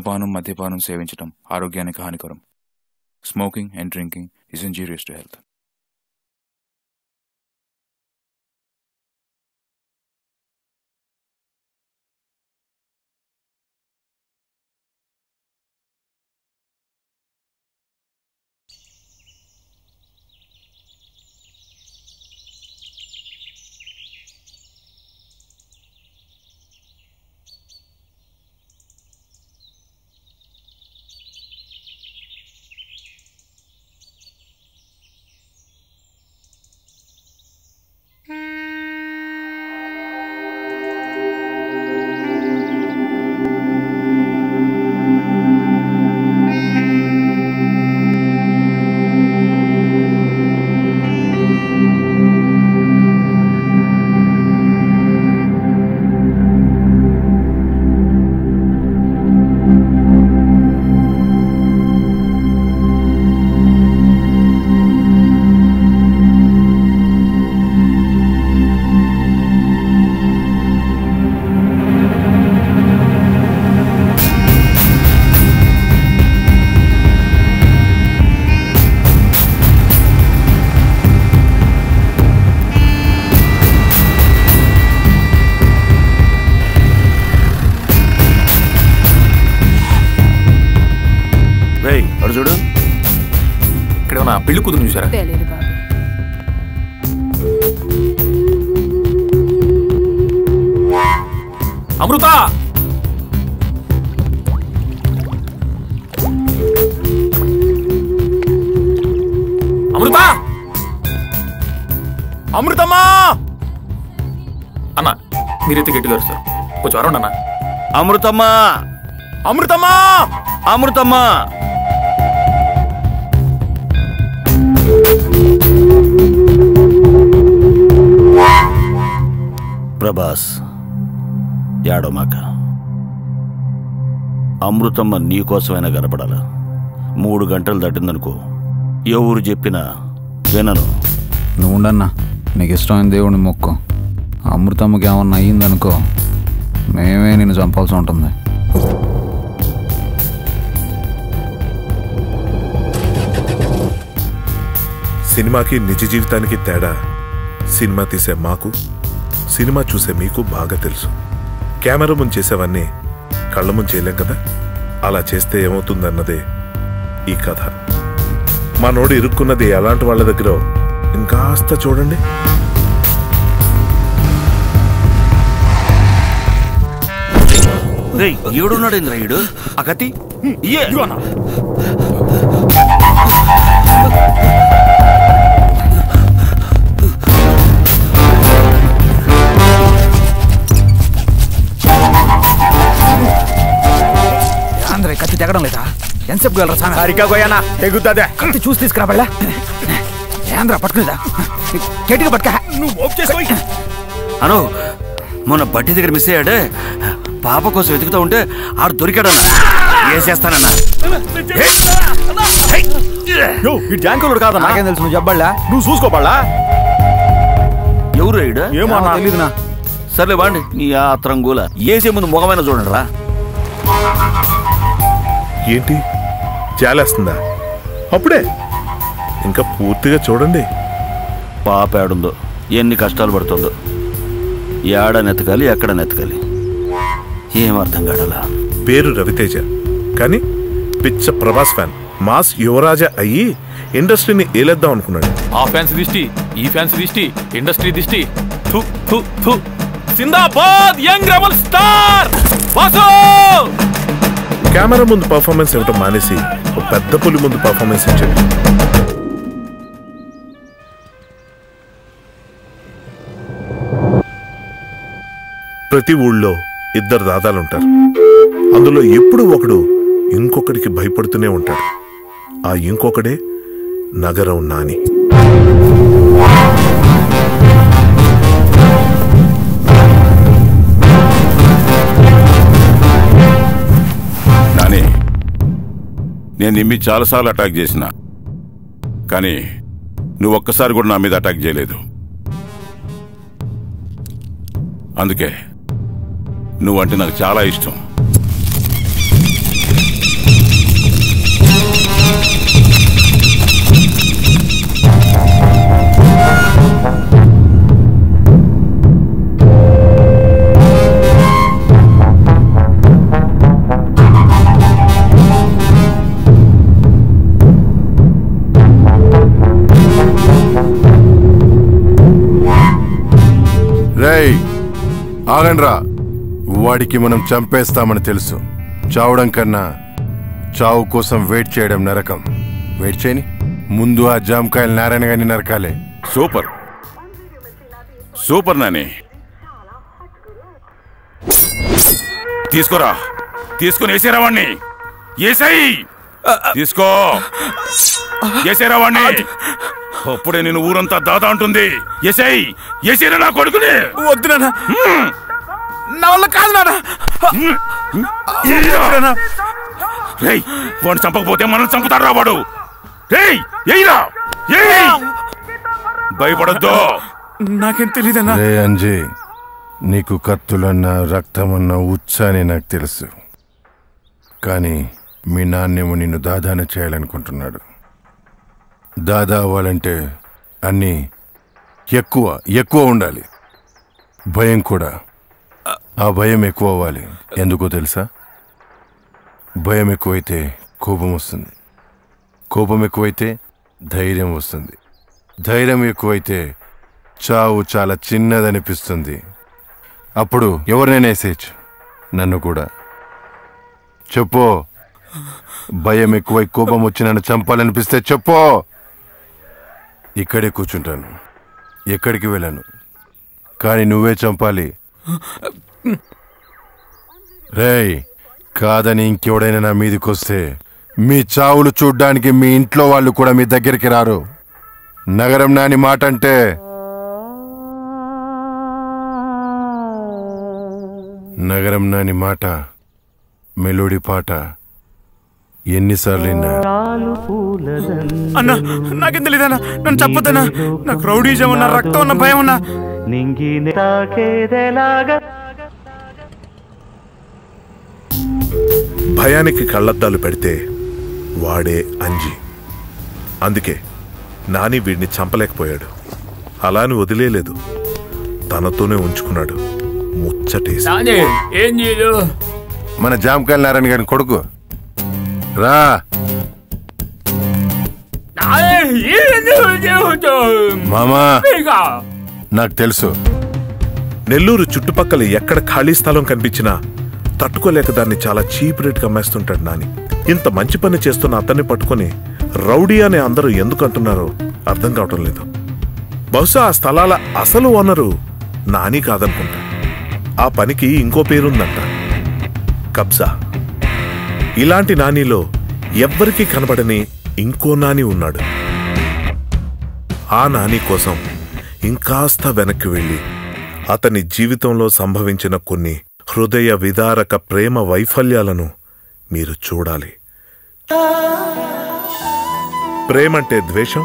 ధూమపానం మద్యపానం సేవించడం ఆరోగ్యానికి హానికరం. Smoking and drinking is injurious to health. చూడు ఇక్కడ ఉన్న పెళ్లి కూతురు చూసారా? తెలియదు బాబు. అమృత అమృత అమృతమ్మా అన్న మీరైతే గట్టిగా వస్తారు కొంచెం అరవండి అన్న. అమృతమ్మా అమృతమ్మా అమృతమ్మా ప్రభాస్ యాడోమాక అమృతమ్మ నీకోసమైనా కనపడాల. 3 గంటలు దాటిందనుకో ఎవరు చెప్పినా వినను. నువ్వు ఉండన్నా, నీకు ఇష్టమైన దేవుడిని మొక్కు. అమృతమ్మకి ఏమన్నా అయ్యిందనుకో మేమే నిన్ను చంపాల్సి ఉంటుంది. సినిమాకి నిజ జీవితానికి తేడా సినిమా తీసే మాకు, సినిమా చూసే మీకు బాగా తెలుసు. కెమెరా ముందు చేసేవన్నీ కళ్ళ ముందు చేయలేం కదా. అలా చేస్తే ఏమవుతుందన్నదే ఈ కథ. మా నోడు ఇరుక్కున్నది ఎలాంటి వాళ్ళ దగ్గర ఇంకాస్త చూడండి. ఈడున్నాడు ఇంద్రాయుడు ఆ కత్తి కత్తి తెగడం లేదా? ఎంతసేపు గలరా? తెగుతుందే. కత్తి చూసి తీసుకురా బళ్ళ. ఏంద్రా పట్టుకునేదా? గట్టిగా పట్టుక. నువ్వు అను మొన్న బట్టి దగ్గర మిస్ అయ్యాడే, పాప కోసం వెతుకుతా ఉంటే ఆడు దొరికాడన్నా. ఏం చేస్తానన్నా? కాదన్నా, నాకేం తెలుసు? నువ్వు చెప్పబడలా, నువ్వు చూసుకోబడలా. ఎవరు అయ్యాడు? ఏమో తెలీదునా. సర్లే వాండి నీ ఆత్రం గూల. ఏసే ముందు ముఖమైన చూడండి రా. ఏంటి జాలేస్తుందా? అప్పుడే ఇంకా పూర్తిగా చూడండి. పాప ఏడుందో, ఎన్ని కష్టాలు పడుతుందో, ఏడ నెతకాలి ఎక్కడ నెతకాలి ఏం అర్థం కాడలా. పేరు రవితేజ కానీ పిచ్చ ప్రభాస్ ఫ్యాన్. మాస్ యువరాజా అయ్యి ఇండస్ట్రీని ఏలేద్దాం అనుకున్నాడు. ఆ ఫ్యాన్స్ దిష్టి, ఈ ఫ్యాన్స్ దిష్టి, ఇండస్ట్రీ దిష్టి. జిందాబాద్ young rebel star Vasu. Camera ముందు పర్ఫార్మెన్స్ ఇవ్వటం మానేసి ఒక పెద్ద పులి ముందు పర్ఫార్మెన్స్ ఇచ్చాడు. ప్రతి ఊళ్ళో 2 దాదాలుంటారు. అందులో ఎప్పుడూ ఒకడు ఇంకొకడికి భయపడుతూనే ఉంటాడు. ఆ ఇంకొకడే నగరం నాని. నాని, నేను నిమ్మి చాలాసార్లు అటాక్ చేసిన, కానీ నువ్వు ఒక్కసారి కూడా నా మీద అటాక్ చేయలేదు. అందుకే నువ్వంటే నాకు చాలా ఇష్టం. ఆగండ్రా. వాడికి మనం చంపేస్తామని తెలుసు. చావడం కన్నా చావు కోసం వెయిట్ చేయడం నరకం. వెయిట్ చేయని ముందు ఆ జామకాయలు నారాయణ గారిని నరకాలే. Super super Nani. తీసుకోరా, తీసుకుని వేసేరా వాణ్ణి. ఏసాయి తీసుకో, వేసేరా వాణ్ణి. అప్పుడే నేను ఊరంతా దాదా అంటుంది. ఏసాయి ఏసేరా నా కొడుకుని. వద్దు నాన్న, నా వల్ల కాదు నాన్న. వాడు చంపకపోతే మనం చంపుతాడు రా వాడు. భయపడద్దు. నాకేం తెలీదన్నా. రే అంజీ, నీకు కత్తులన్నా రక్తమన్నా ఉచ్చాని నాకు తెలుసు. కానీ మీ నాన్నేమో నిన్ను దాదాన చేయాలనుకుంటున్నాడు. దాదా అవ్వాలంటే అన్నీ ఎక్కువ ఎక్కువ ఉండాలి. భయం కూడా. ఆ భయం ఎక్కువ అవ్వాలి. ఎందుకో తెలుసా? భయం ఎక్కువైతే కోపం వస్తుంది. కోపం ఎక్కువైతే ధైర్యం వస్తుంది. ధైర్యం ఎక్కువైతే చావు చాలా చిన్నదనిపిస్తుంది. అప్పుడు ఎవరినైనా వేసేయచ్చు, నన్ను కూడా. చెప్పు, భయం ఎక్కువై కోపం వచ్చి నన్ను చంపాలనిపిస్తే చెప్పు. ఇక్కడే కూర్చుంటాను, ఎక్కడికి వెళ్ళాను. కానీ నువ్వే చంపాలి. రేయ్, కాదని ఇంకెవడైనా నా మీదికొస్తే మీ చావులు చూడ్డానికి మీ ఇంట్లో వాళ్ళు కూడా మీ దగ్గరికి రారు. నగరం నాని మాట అంటే నగరం నాని మాట మెలోడీ పాట ఎన్నిసార్లు విన్నా. అన్నా నాకేం తెలీదన్నా, నన్ను చెప్పొద్దన్నా. నాకు రౌడీజం ఉన్నా, రక్తం ఉన్న భయం ఉన్నా. భయానికి కళ్ళద్దాలు పెడితే వాడే అంజి. అందుకే నాని వీడిని చంపలేకపోయాడు. అలాని వదిలేలేదు, తనతోనే ఉంచుకున్నాడు. ముచ్చటేసి మన జామకాయల నారాయణ గారిని కొడుకు రా. మామా, నాకు తెలుసు. నెల్లూరు చుట్టుపక్కల ఎక్కడ ఖాళీ స్థలం కనిపించినా తట్టుకోలేక దాన్ని చాలా చీప్ రేట్కి అమ్మేస్తుంటాడు నాని. ఇంత మంచి పని చేస్తున్న అతన్ని పట్టుకుని రౌడీ అని అందరూ ఎందుకు అంటున్నారో అర్థం కావటం లేదు. బహుశా ఆ స్థలాల అసలు ఓనరు నాని కాదనుకుంటా. ఆ పనికి ఇంకో పేరుందంట, కబ్జా. ఇలాంటి నానిలో ఎవ్వరికీ కనబడని ఇంకో నాని ఉన్నాడు. ఆ నాని కోసం ఇంకాస్త వెనక్కి వెళ్ళి అతని జీవితంలో సంభవించిన కొన్ని హృదయ విదారక ప్రేమ వైఫల్యాలను మీరు చూడాలి. ప్రేమంటే ద్వేషం,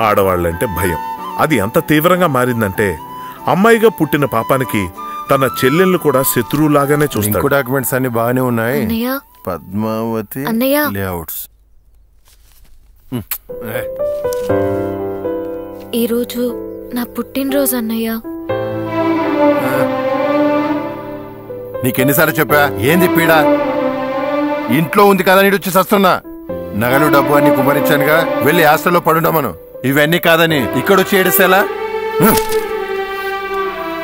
ఆడవాళ్లంటే భయం. అది ఎంత తీవ్రంగా మారిందంటే అమ్మాయిగా పుట్టిన పాపానికి తన చెల్లెళ్ళు కూడా శత్రువులాగానే చూస్తాడు. డాక్యుమెంట్స్ అన్ని బాగానే ఉన్నాయి. అన్నయ్య, పద్మావతి అన్నయ్య, లేఅవుట్స్. ఈరోజు నా పుట్టినరోజు అన్నయ్య. నీకెన్నిసార్లు చెప్పా? ఏంది పీడా? ఇంట్లో ఉంది కదా నీడు వచ్చి సస్తున్నా. నగలు డబ్బు అన్ని కుమరించానుగా, వెళ్ళి హాస్టల్లో పడుండమను. ఇవన్నీ కాదని ఇక్కడొచ్చి ఏడిసేలా?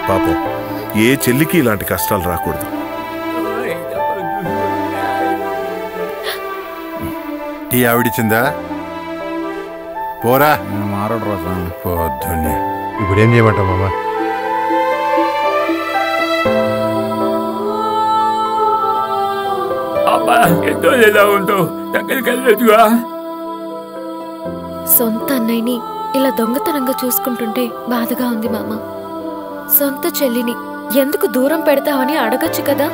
పాపం, ఏ చెల్లికి ఇలాంటి కష్టాలు రాకూడదు. టీ ఆవిడిచ్చిందా? పోరా. మారడు రోజా పొద్దున్నే. ఇప్పుడు ఏం చేయమంటావు మామా? సొంత అన్నయ్యని ఇలా దొంగతనంగా చూసుకుంటుంటే బాధగా ఉంది మామ. సొంత చెల్లిని ఎందుకు దూరం పెడతావని అడగచ్చు కదా.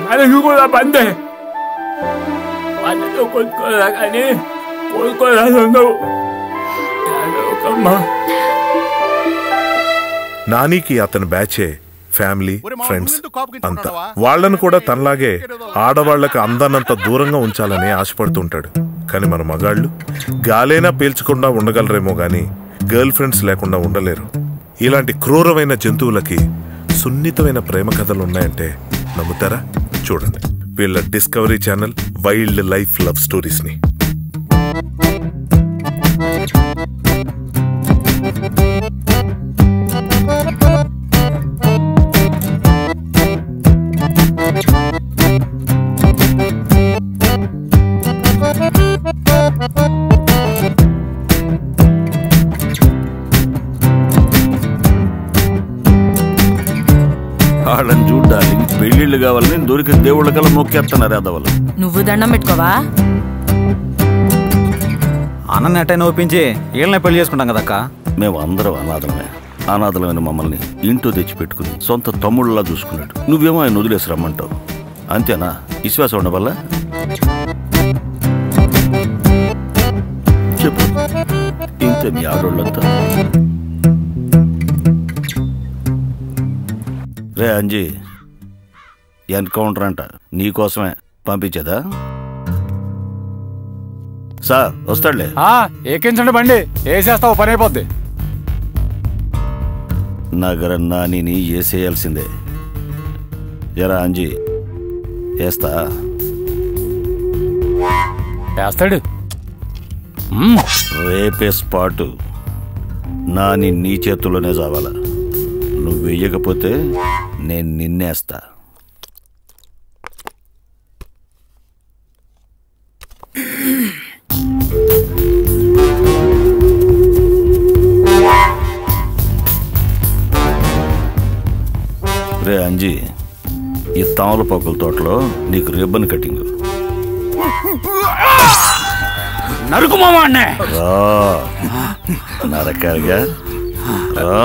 మనసు కూడా బందే. వాళ్ళతో కొట్టుకోరా కానీ కోరుకోరాదు. నానికి అతని బ్యాచే ఫ్యామిలీ, ఫ్రెండ్స్ అంతా. వాళ్లను కూడా తనలాగే ఆడవాళ్లకు అందనంత దూరంగా ఉంచాలని ఆశపడుతుంటాడు. కానీ మన మగాళ్ళు గాలైనా పీల్చకుండా ఉండగలరేమో గాని గర్ల్ ఫ్రెండ్స్ లేకుండా ఉండలేరు. ఇలాంటి క్రూరమైన జంతువులకి సున్నితమైన ప్రేమ కథలున్నాయంటే నమ్ముతారా? చూడండి వీళ్ళ discovery channel wild life love stories ని. వాళ్ళని చూడాలి పెళ్లిళ్ళు కావాలని దొరికిన దేవుళ్ళ కల్లా మొక్కేస్తున్నారు అదవలు. నువ్వు దండం పెట్టుకోవా? అన్న ఎట్టైనా ఒప్పించి వీళ్ళనే పెళ్లి చేసుకుంటాం కదక్క. మేము అందరం అనాథలమే. అనాథలమైన మమ్మల్ని ఇంటూ తెచ్చిపెట్టుకుని సొంత తమ్ముళ్ళలా చూసుకున్నాడు. నువ్వేమో ఆయన వదిలేసి రమ్మంటావు. అంతేనా? విశ్వాసం ఉండవల్ల చెప్పు. ఇంతే మీ ఆడోళ్ళంతా. రే అంజీ, ఎన్కౌంటర్ అంట నీకోసమే పంపించేదా? సార్ వస్తాడులే. ఏకించండి బండి, వేసేస్తావు పని అయిపోద్ది. నగర నానిని వేసేయాల్సిందే. ఎరా అంజీ వేస్తా? వేస్తాడు. రేపే స్పాటు నాని నీ చేతుల్లోనే చావాలా. నువ్వు వెయ్యకపోతే నేను నిన్నేస్తా. రే అంజీ, ఈ తామలపాకుల తోటలో నీకు రిబ్బన్ కటింగ్. నరుకు మామ అన్నే. రా నరకాలిగా రా.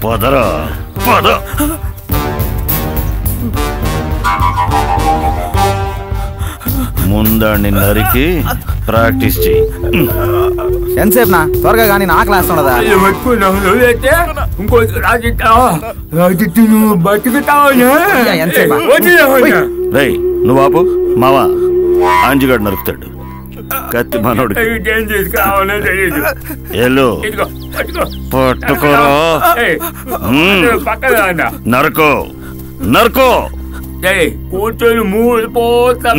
పదరా పద. ముందాన్ని నరికి ప్రాక్టీస్ చెయ్యి. ఎంతసేపు నా త్వరగా కానీ నా క్లాస్ ఉండదా? రేయ్ నువ్వు ఆపు. మావా ఆంజిగాడు నరుకుతాడు. కత్తి మనోడు ఏలు పట్టుకోరా. Narcos Narcos. కూర్చొని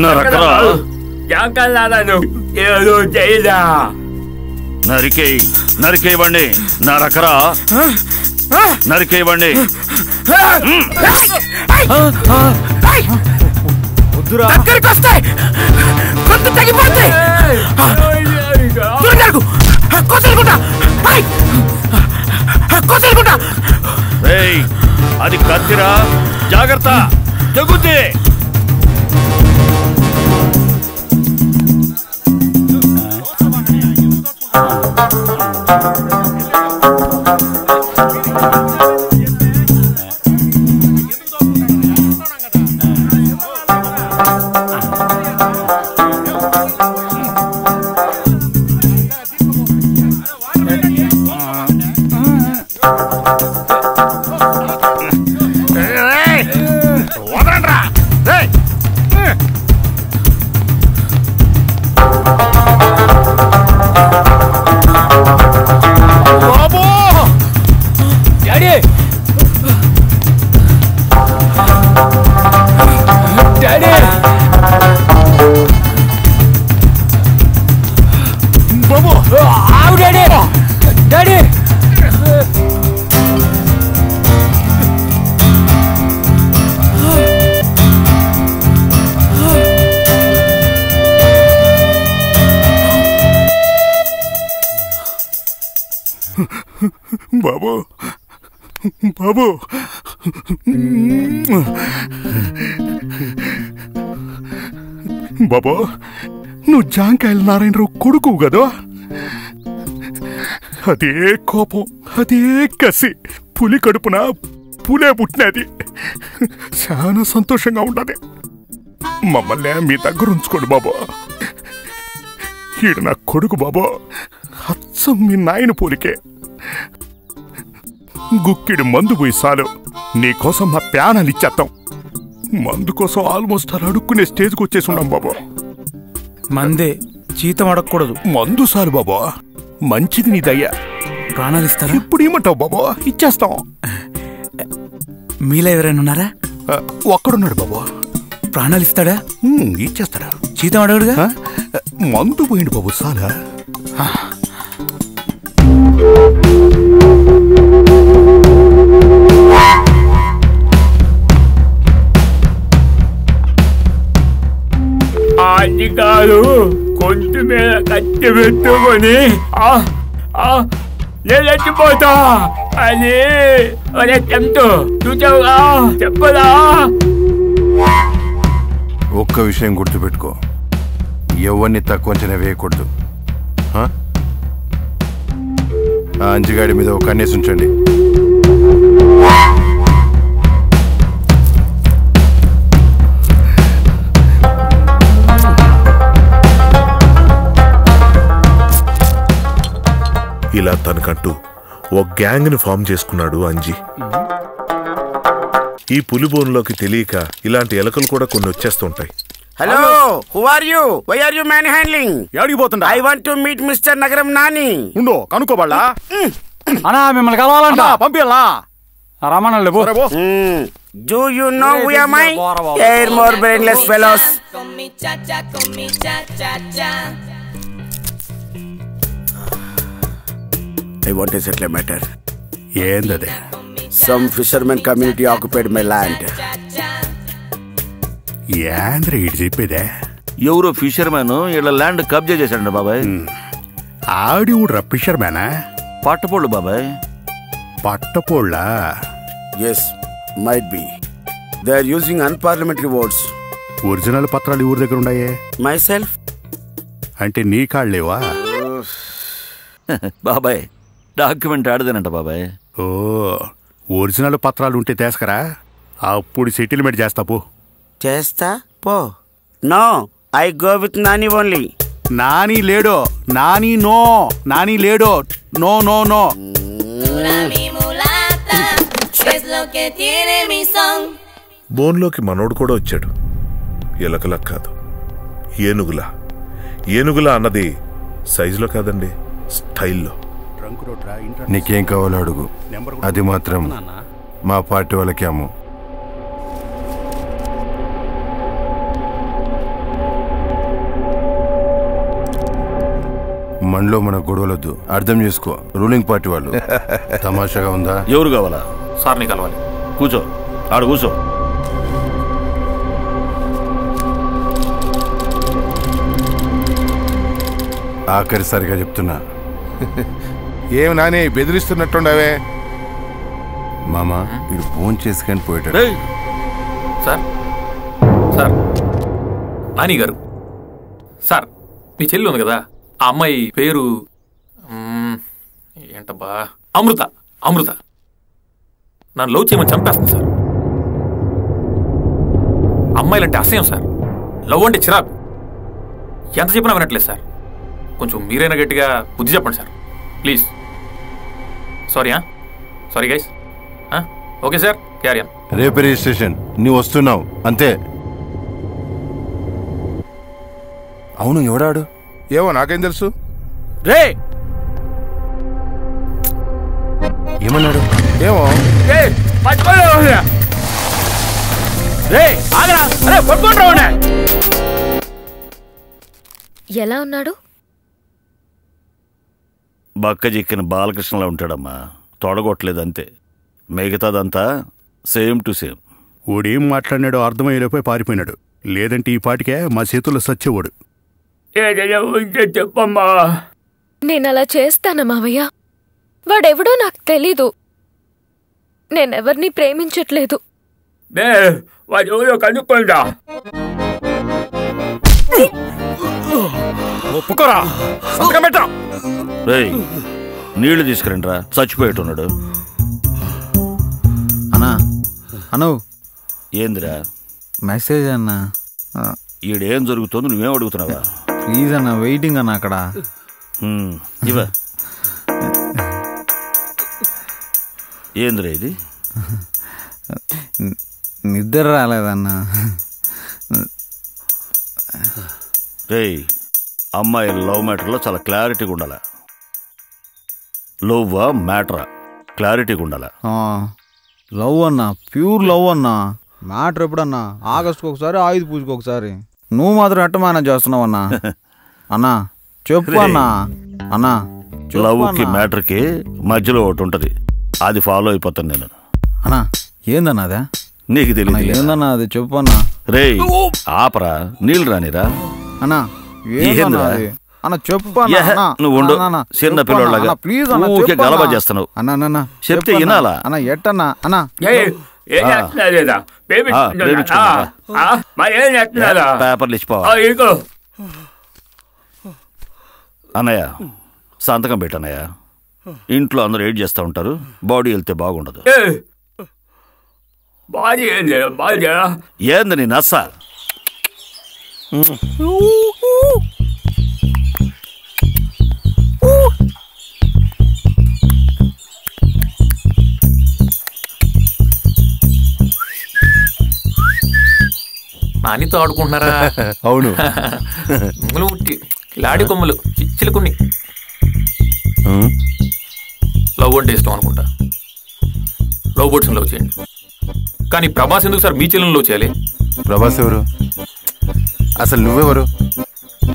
నరకరా. ఏదో చేయదా? నరికేయి నరికేయవండి. నరకరా. నరికేయవండి. దగ్గరికి వస్తే గొంతు తగ్గిపోతే అది కత్తిరా. జాగ్రత్త, తెగుద్ది. బాబు బాబు బాబు, నువ్వు జాంకాయల నారాయణరావు కొడుకు కదా? అదే కోపం, అదే కసి, పులి కడుపున పులే పుట్టినది. చాలా సంతోషంగా ఉండదు. మమ్మల్ని మీ దగ్గర ఉంచుకోండి బాబు. ఈడు నా కొడుకు బాబు, అచ్చం మీ నాయన పోలికే. గుక్కిడి మందు పోయి చాలు, నీకోసం మా ప్యానాలు ఇచ్చేస్తాం. మందు కోసం ఆల్మోస్ట్ అలా అడుక్కునే స్టేజ్కి వచ్చేసి ఉన్నాం బాబు. మందే జీతం అడగకూడదు. మందు చాలు బాబా, మంచిది నీ దయ్యా. ప్రాణాలు ఇస్తారా? ఇప్పుడు ఏమంటావు బాబా? ఇచ్చేస్తాం. మీలో ఎవరైనా ఉన్నారా? ఒక్కడున్నాడు బాబా. ప్రాణాలు ఇస్తాడా? ఇచ్చేస్తాడా? జీతం అడగడుగా? మందు పోయింది బాబు చాలా. అది కాదు, కొంచెం మీద కత్తి పెట్టుకొని నేను చచ్చిపోతా అని చెప్తూ చూచావుగా, చెప్పదా? ఒక్క విషయం గుర్తుపెట్టుకో, ఎవరిని తక్కువ అంచనా వేయకూడదు. ఆ అంజిగాడి మీద ఒక కన్నేసి ఉంచండి. ఇలా తనకంటూ ఓ గ్యాంగ్ ని ఫామ్ చేసుకున్నాడు అంజీ. ఈ పులిబోన్లోకి తెలియక ఇలాంటి ఎలకలు కూడా కొన్ని వచ్చేస్తుంటాయి. Hello, who are you? Why are you man handling? ఎక్కడికి పోతుండా? I want to meet mister Nagaram Nani. ఉండు, కనుక్కోబళ్ళా? అన్నా మిమ్మల్ని కలవాలంట, పంపిల్లా రమణ లేవు. Do you know who am I? They're more brainless fellows. I want to settle a matter. ఏందదే? Some fisherman community occupied my land. ఏంద్ర ఇటు చెప్పేదే? ఎవరో ఫిషర్మెన్ ఇలా ల్యాండ్ కబ్జా చేశాడు బాబాయ్. ఆడి ఊడ్రా ఫిషర్మేనా? పట్టపోళ్ళు బాబాయ్. పట్టపోళ్ళ? Yes, might be. They are using unparliamentary words. Original పత్రాలు ఊరి దగ్గర ఉన్నాయే? Myself? అంటే నీ కాళ్ళేవా? బాబాయ్ డాక్యుమెంట్ ఆడదేనంట బాబాయ్. ఓ, ఒరిజినల్ పత్రాలు ఉంటే తీసుకరా, అప్పుడు సెటిల్మెంట్ చేస్తా పో. చేస్తా పో. No, I go with Nani only. Nani లేడో, నాని నో, నాని లేడో, నో నో నో. బోన్లోకి మనోడు కూడా వచ్చాడు. ఎలకలా కాదు, ఏనుగులా. ఏనుగులా అన్నది సైజులో కాదండి, స్టైల్లో. నీకేం కావాలో అడుగు, అది మాత్రం మా పార్టీ వాళ్ళకి అమ్ము. మనలో మన గొడవలొద్దు, అర్థం చేసుకో. రూలింగ్ పార్టీ వాళ్ళు. తమాషాగా ఉందా? ఎవరు కావాలా? సార్ని కలవాలి. కూర్చో, ఆడ కూర్చో. ఆఖరిసారిగా చెప్తున్నా. ఏమి నాని బెదిరిస్తున్నట్టుండవే? మామ వీడు ఫోన్ చేసుకొని పోయాడు. సార్, సార్, నాని గారు, సార్ మీ చెల్లి ఉంది కదా, ఆ అమ్మాయి పేరు ఏంటబ్బా, అమృత. అమృత నన్ను లవ్ చేయమని చంపేస్తుంది సార్. అమ్మాయిలంటే అసహ్యం సార్, లవ్ అంటే చిరాకు. ఎంత చెప్పినా వినట్లేదు సార్. కొంచెం మీరైనా గట్టిగా బుద్ధి చెప్పండి sir please. Sorry sorry guys. Okay sir, carry on. రేపు రిజిస్ట్రేషన్, నువ్వు వస్తున్నావు అంతే. అవును, ఎవడాడు? ఏమో నాకేం తెలుసు. రే ఏమన్నాడు? ఏమో ఎలా ఉన్నాడు? బక్క చిక్కిన బాలకృష్ణలా ఉంటాడమ్మా, తొడగొట్టలేదు అంతే. మిగతాదంతా సేమ్ టు సేమ్. ఓడేం మాట్లాడినాడో అర్థమయ్యేలోపై పారిపోయినాడు, లేదంటే ఈ పాటికే మా చేతుల్లో సచ్చేవాడు. చెప్పమ్మా. నేనలా చేస్తానా మావయ్య? వాడెవడో నాకు తెలీదు. నేనెవర్నీ ప్రేమించట్లేదు. వాడు కనుక్కుందా? ఒప్పుకోరా, సంతకం పెట్టా. రేయ్, నీళ్లు తీసుకురండిరా, చచ్చిపోయేట్టున్నాడు. అన్నా అను, ఏందిరా మెసేజ్ అన్నా. ఈడేం జరుగుతుందో నువ్వేం అడుగుతున్నావా? ప్లీజ్ అన్న, వెయిటింగ్ అన్న అక్కడ. ఇవ ఏందిరా ఇది? నిద్ర రాలేదన్నా. రేయ్, అమ్మాయి లవ్ మ్యాటర్లో చాలా క్లారిటీగా ఉండాలా. లవ్వా మ్యాటరా, క్లారిటీగా ఉండాలా. లవ్ అన్నా, ప్యూర్ లవ్ అన్నా. మ్యాటర్ ఎప్పుడన్నా? ఆగస్టుకు ఒకసారి, ఆయుధ పూజకు ఒకసారి. నువ్వు మాత్రం ఎట్ట మేనేజ్ చేస్తున్నావు అన్నా? అన్నా చెప్పు అన్నా. అన్నా లవ్కి మ్యాటర్కి మధ్యలో ఒకటి ఉంటది, అది ఫాలో అయిపోతాను నేను. అన్నా ఏందన్నా అదే? నీకు తెలియదు ఏందన్నా అది? చెప్పు అన్నా. రే ఆపరా, నీళ్ళు రానిరా అన్నా. ఏంద్రా అన్న చెప్పు నువ్వు ఉండు, చిన్న పిల్లలాగా ఊరికే గలబా చేస్తున్నావు. అన్నా చెప్తే వినాలా? అన్న ఎట్టన్నా అన్నా? పేపర్లు ఇచ్చిపోవా అన్నయ్య, సంతకం పెట్టన్నయ్య. ఇంట్లో అందరూ ఏడ్ చేస్తూ ఉంటారు, బాడీ వెళ్తే బాగుండదు. ఏంది నీ నస్స? నానితో ఆడుకుంటున్నారా? అవును. లాడి కొమ్మలు చిచ్చులుకుని. లవ్ అంటే ఇష్టం అనుకుంటా. లవ్ బర్డ్స్ లవ్ చేయండి. కానీ ప్రభాస్ ఎందుకు సార్ మీ చెల్లెని లవ్ చేయాలి? ప్రభాస్ ఎవరు? అసలు నువ్వెవరు?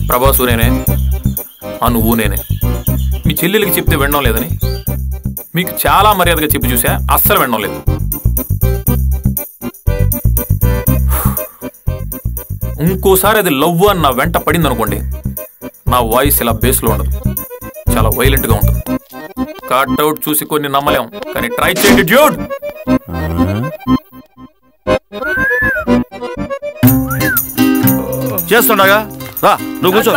ప్రభాసు నేనే, నువ్వు నేనే. మీ చెల్లెలకి చెప్తే వినడం లేదని మీకు చాలా మర్యాదగా చెప్పి చూసా, అస్సలు వినడం లేదు. ఇంకోసారి అది లవ్ అని నా వెంట పడింది అనుకోండి, నా వాయిస్ ఇలా బేస్లో ఉండదు, చాలా వైలెంట్గా ఉంటుంది. కట్అవుట్ చూసి కొన్ని నమ్మలేం, కానీ ట్రై చేయండి డ్యూడ్. చేస్తుండగా రా, నువ్వు కూర్చో.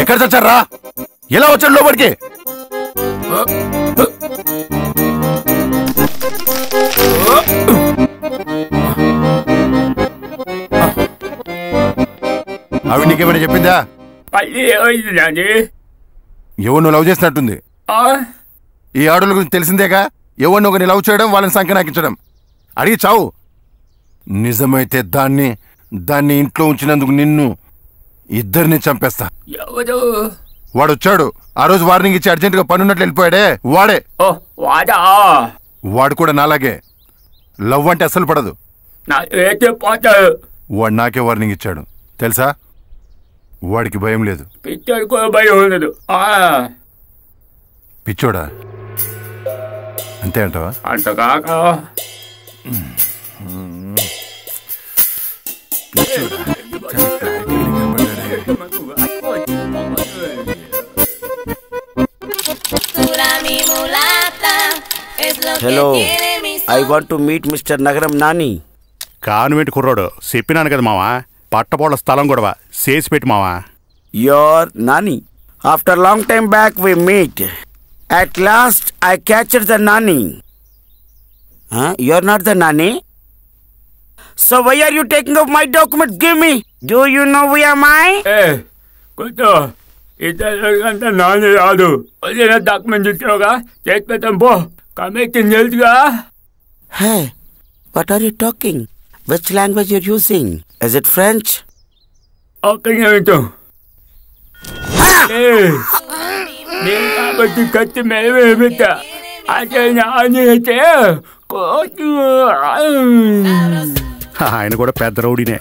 ఎక్కడ చచ్చారా? ఎలా వచ్చాడు లోపలికి? అవి నీకేమైనా చెప్పిందా? ఎవరు నువ్వు లవ్ చేసినట్టుంది. ఈ ఆడోళ్ళ గురించి తెలిసిందేగా, ఎవరిని ఒకరిని లవ్ చేయడం, వాళ్ళని సంఖ్యనాకించడం. అడిగి చావు. నిజమైతే దాన్ని ఇంట్లో ఉంచినందుకు నిన్ను ఇద్దరిని చంపేస్తా. వాడు వచ్చాడు ఆ రోజు, వార్నింగ్ ఇచ్చి అర్జెంట్ గా పనున్నట్లు వెళ్ళిపోయాడే వాడే. వాడు కూడా నాలాగే లవ్ అంటే అసలు పడదు. వాడు నాకే వార్నింగ్ ఇచ్చాడు తెలుసా? వాడికి భయం లేదు. పిచ్చోడా? అంతే అంటావా? Hello, I want to meet mister Nagaram Nani. Convent కుర్రాడు చెప్పినాను కదా మావా, పట్టపోళ్ళ స్థలం కూడా చేసి పెట్టి మావా. Your Nani. After long time back we meet. At last I catcher the Nani. You're not the Nani. So why are you taking off my document? Give me. Do you know we are my? ఇద్దరు నాని రాదు. వదిలిన document ఇచ్చావుగా, చేసి పెట్టాం పో. Commission తెలుసుగా. Hey, what are you talking? Which language you're using? Is it French? Okay, నేను కాబట్టి కత్తి మేమే పెట్టా. అదే నాని అయితే ఆయన కూడా పెద్ద రౌడీనే.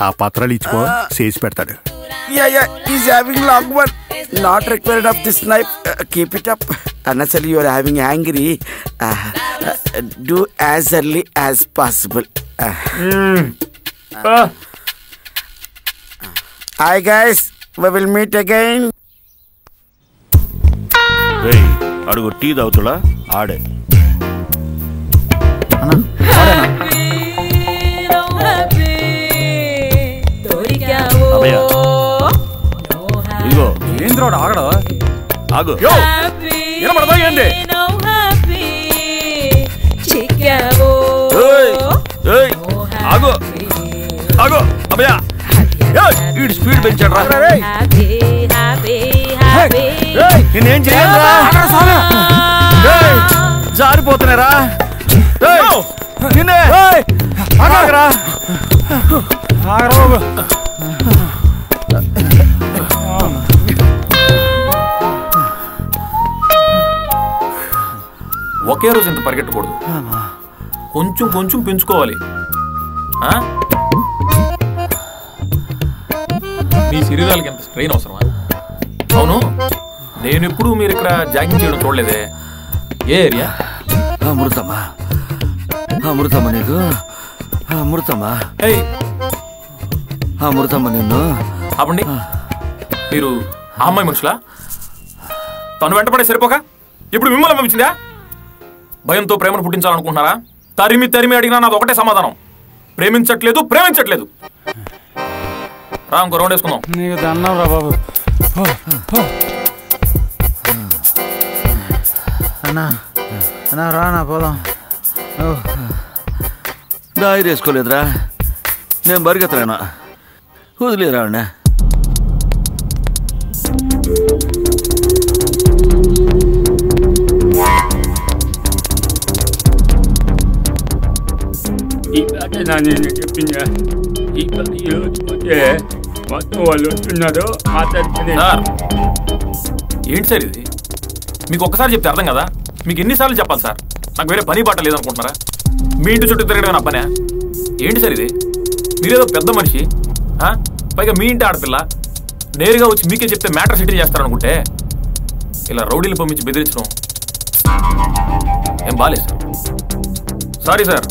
ఆ పత్రాలు ఇచ్చిపో, చేసి పెడతాడు. Yeah, he's having long one. Not required of this knife. Keep it up. Unnecessarily you are having angry. Do as early as possible. Hi guys, we will meet again. రేయ్, అడుగు టీ తాగుతులా? ఆడే ఇదిగో ఏంద్రోడు ఆగడు. ఆగు. వినపడదా ఏంది? ఆగు ఆగు అభయ, వీడు స్పీడ్ పెంచాడు రా. నేనేం చేయాలరా? జారిపోతున్నారా? నిన్నే ఆగరా. ఒకే రోజు ఇంత పరిగెట్టకూడదు. కొంచెం కొంచెం పెంచుకోవాలి. మీ శరీరాలకి ఎంత స్ట్రెయిన్ అవసరమా? అవును, నేను ఎప్పుడు మీరు ఇక్కడ జాగింగ్ చేయడం చూడలేదే. ఏ ఏరియా? అమృతమా అమృతమ్మ నీకు అమృతమా అమృతమ్మ నిన్ను ఆపండి. మీరు ఆ అమ్మాయి మనుషులా? తను వెంటపడే సరిపోక ఇప్పుడు మిమ్మల్ని పంపించిందా? భయంతో ప్రేమను పుట్టించాలనుకుంటున్నారా? తరిమి తరిమి అడిగినా నాది ఒకటే సమాధానం, ప్రేమించట్లేదు ప్రేమించట్లేదు. రా ఇంకో రౌండ్ వేసుకుందాం. నీకు దండం రా బాబు. అన్నా అన్నా రానా పోదాం. దారి వేసుకోలేదురా, నేను బరిగెత్తలేనా, వదిలేరా అన్నా. ఈ పాట నేను చెప్పిందా? ఈ రోజు పోతే మొత్తం వాళ్ళు వస్తున్నారు మాట్లాడుతున్నారు. ఏంటి సార్ ఇది? మీకు ఒక్కసారి చెప్తే అర్థం కదా, మీకు ఎన్నిసార్లు చెప్పాలి సార్? నాకు వేరే పని బాట లేదనుకుంటున్నారా? మీ ఇంటి చుట్టూ తిరగడం నా పనే? ఏంటి సార్ ఇది? మీరేదో పెద్ద మనిషి, పైగా మీ ఇంటి ఆడపిల్ల, నేరుగా వచ్చి మీకే చెప్తే మ్యాటర్ సెటిల్ చేస్తారనుకుంటే ఇలా రౌడీలు పంపించి బెదిరించడం ఏం బాలేదు సార్. సారీ సార్,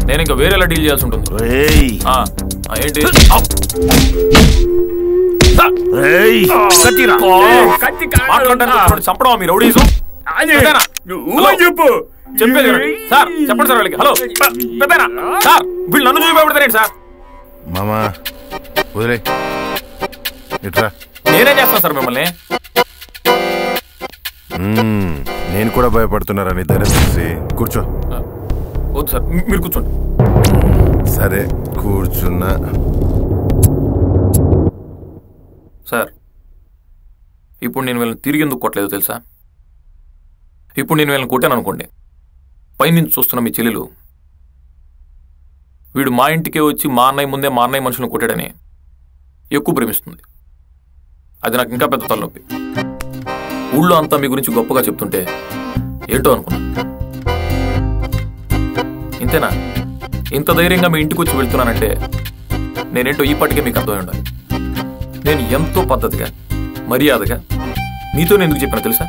నేను ఇంకా వేరేలా డీల్ చేయాల్సి ఉంటుంది. ఏంటి చంపడం మీ రౌడీజం? చెప్పేది సార్, చెప్పండి సార్ వాళ్ళకి. హలో పెద్దనా సార్, వీళ్ళు నన్ను చూపెడతారేంటి సార్? మామా వదిలే, ఇట్రా. నేనేం చేస్తాను సార్ మిమ్మల్ని? నేను కూడా భయపడుతున్నారా నీ ధైర్యం చూసి? కూర్చో. వద్దు సార్, మీరు కూర్చోండి. సరే కూర్చున్నా. సార్, ఇప్పుడు నేను వీళ్ళని తిరిగి ఎందుకు కొట్టలేదు తెలుసా? ఇప్పుడు నేను వీళ్ళని కొట్టాను అనుకోండి, పైనుంచి చూస్తున్న మీ చెల్లెలు వీడు మా ఇంటికే వచ్చి మా అన్నయ్య ముందే మా అన్నయ్య మనుషులను కొట్టాడని ఎక్కువ ప్రేమిస్తుంది. అది నాకు ఇంకా పెద్ద తలనొప్పి. ఊళ్ళో అంతా మీ గురించి గొప్పగా చెప్తుంటే ఏంటో అనుకున్నా. ఇంతేనా? ఇంత ధైర్యంగా మీ ఇంటికి వచ్చి వెళ్తున్నానంటే నేనేంటో ఈపాటికే మీకు అర్థమై ఉండాలి. నేను ఎంతో పద్ధతిగా మర్యాదగా మీతో ఎందుకు చెప్పాను తెలుసా?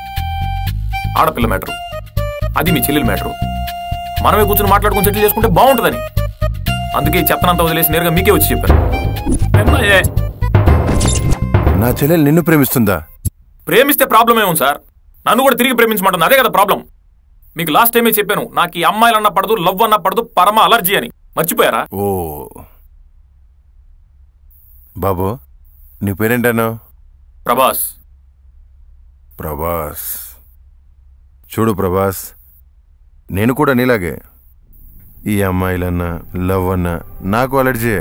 ఆడపిల్ల మ్యాటరు, అది మీ చెల్లెలు మ్యాటరు, మనమే కూర్చొని మాట్లాడుకుని సెటిల్ చేసుకుంటే బాగుంటుందని. అందుకే చెత్తనంతా వదిలేసి నేరుగా మీకే వచ్చి చెప్పాను. నా చెల్లెలు నిన్ను ప్రేమిస్తుందా? ప్రేమిస్తే ప్రాబ్లం ఏముంది సార్? నన్ను కూడా తిరిగి ప్రేమించమంటుంది, అదే కదా ప్రాబ్లం. మీకు లాస్ట్ టైమే చెప్పాను, నాకు ఈ అమ్మాయిలు అన్న పడదు, లవ్ అన్న పడదు, పరమ అలర్జీ అని. మర్చిపోయారా? ఓ బాబు, నీ పేరేంటాను? ప్రభాస్. ప్రభాస్. చూడు ప్రభాస్, నేను కూడా నీలాగే. ఈ అమ్మాయిలన్నా లవ్ అన్నా నాకు అలర్జీ.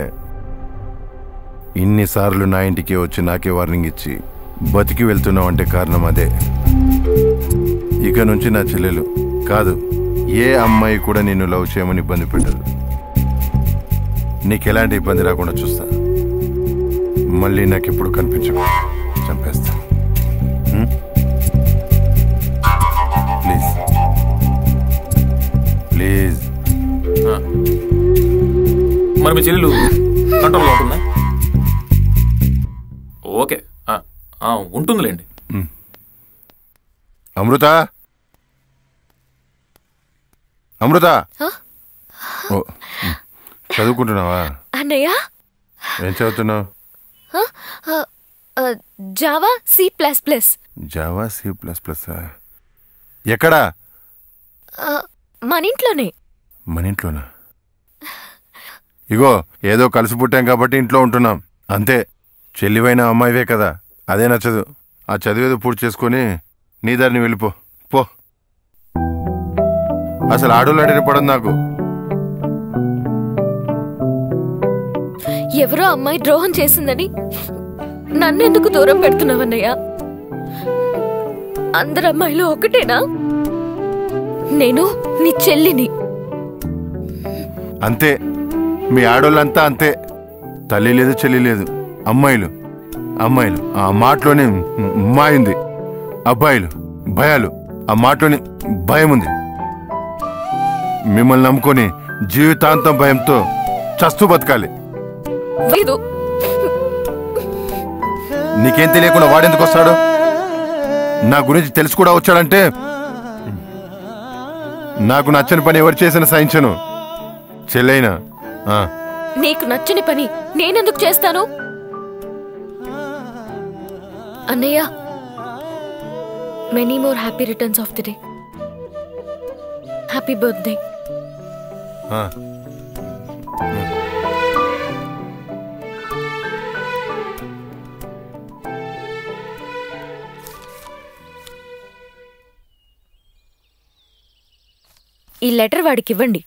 ఇన్నిసార్లు నా ఇంటికి వచ్చి నాకే వార్నింగ్ ఇచ్చి బతికి వెళ్తున్నావు అంటే కారణం అదే. ఇక నుంచి నా చెల్లెలు కాదు, ఏ అమ్మాయి కూడా నిన్ను లవ్ చేయమని ఇబ్బంది పెట్టదు. నీకెలాంటి ఇబ్బంది రాకుండా చూస్తా. మళ్ళీ నాకు ఎప్పుడు కనిపించకు, చంపేస్తా. Please please. మరి మీ చెల్లెలు కంట్రోల్లో ఉంటుందా? ఓకే, ఉంటుందిలేండి. అమృత, అమృత, చదువుకుంటున్నావా? అన్నయ్య, ఏం చదువుతున్నావు? Java C++. Java C++. ఎక్కడా? మన ఇంట్లోనే. మన ఇంట్లోనా? ఇగో ఏదో కలిసి పుట్టాం కాబట్టి ఇంట్లో ఉంటున్నాం అంతే. చెల్లివైన అమ్మాయివే కదా, అదే నచ్చదు. ఆ చదివేదో పూర్తి చేసుకొని నీ దారిని వెళ్ళిపో పో. అసలు ఆడోళ్ళ పడదు నాకు. ఎవరో అమ్మాయి ద్రోహం చేసిందని నన్నెందుకు దూరం పెడుతున్నావన్నయ్య? అందరు అమ్మాయిలు ఒకటేనా? నేను నీ చెల్లిని. అంతే, మీ ఆడోళ్ళంతా అంతే. తల్లి లేదు, చెల్లి లేదు, అమ్మాయిలు. అమ్మాయిలు ఆ మాటలోనే మాయింది. అబ్బాయిలు భయాలు, ఆ మాటలోనే భయం ఉంది. మిమ్మల్ని నమ్ముకొని జీవితాంతం భయంతో చస్తూ బతకాలి. నీకేం తెలియకుండా వాడెందుకు వస్తాడు? నా గురించి తెలిసి కూడా వచ్చాడంటే నాకు నచ్చని పని ఎవరు చేసిన సహించను. చెల్లైనా నీకు నచ్చని పని నేనెందుకు చేస్తాను? అన్నయ్య, many more happy returns of the day. Happy birthday. ఈ లెటర్ వాడికి ఇవ్వండి.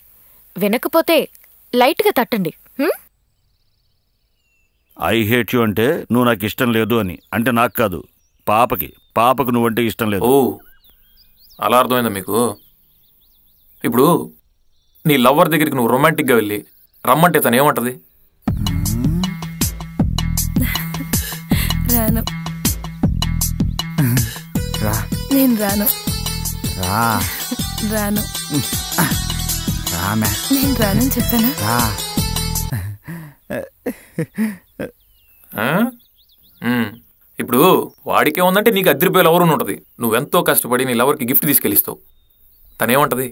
వినకపోతే లైట్గా తట్టండి. ఐ హేట్ యు అంటే నువ్వు నాకు ఇష్టం లేదు అని. అంటే నాకు కాదు, పాపకు నువ్వంటే ఇష్టం లేదు. ఓ, అలా అర్థమైందా మీకు? ఇప్పుడు నీ లవ్వర్ దగ్గరికి నువ్వు రొమాంటిక్గా వెళ్ళి రమ్మంటే తను ఏమంటది? రాను. నేను రాను. రాను. నేను రానని చెప్పానా? ఇప్పుడు వాడికే ఉందంటే నీకు అద్దరిపోయే లవర్ ఉంటుంది. నువ్వెంతో కష్టపడి నీ లవర్కి గిఫ్ట్ తీసుకెళ్ళిస్తావు. తనేమంటది?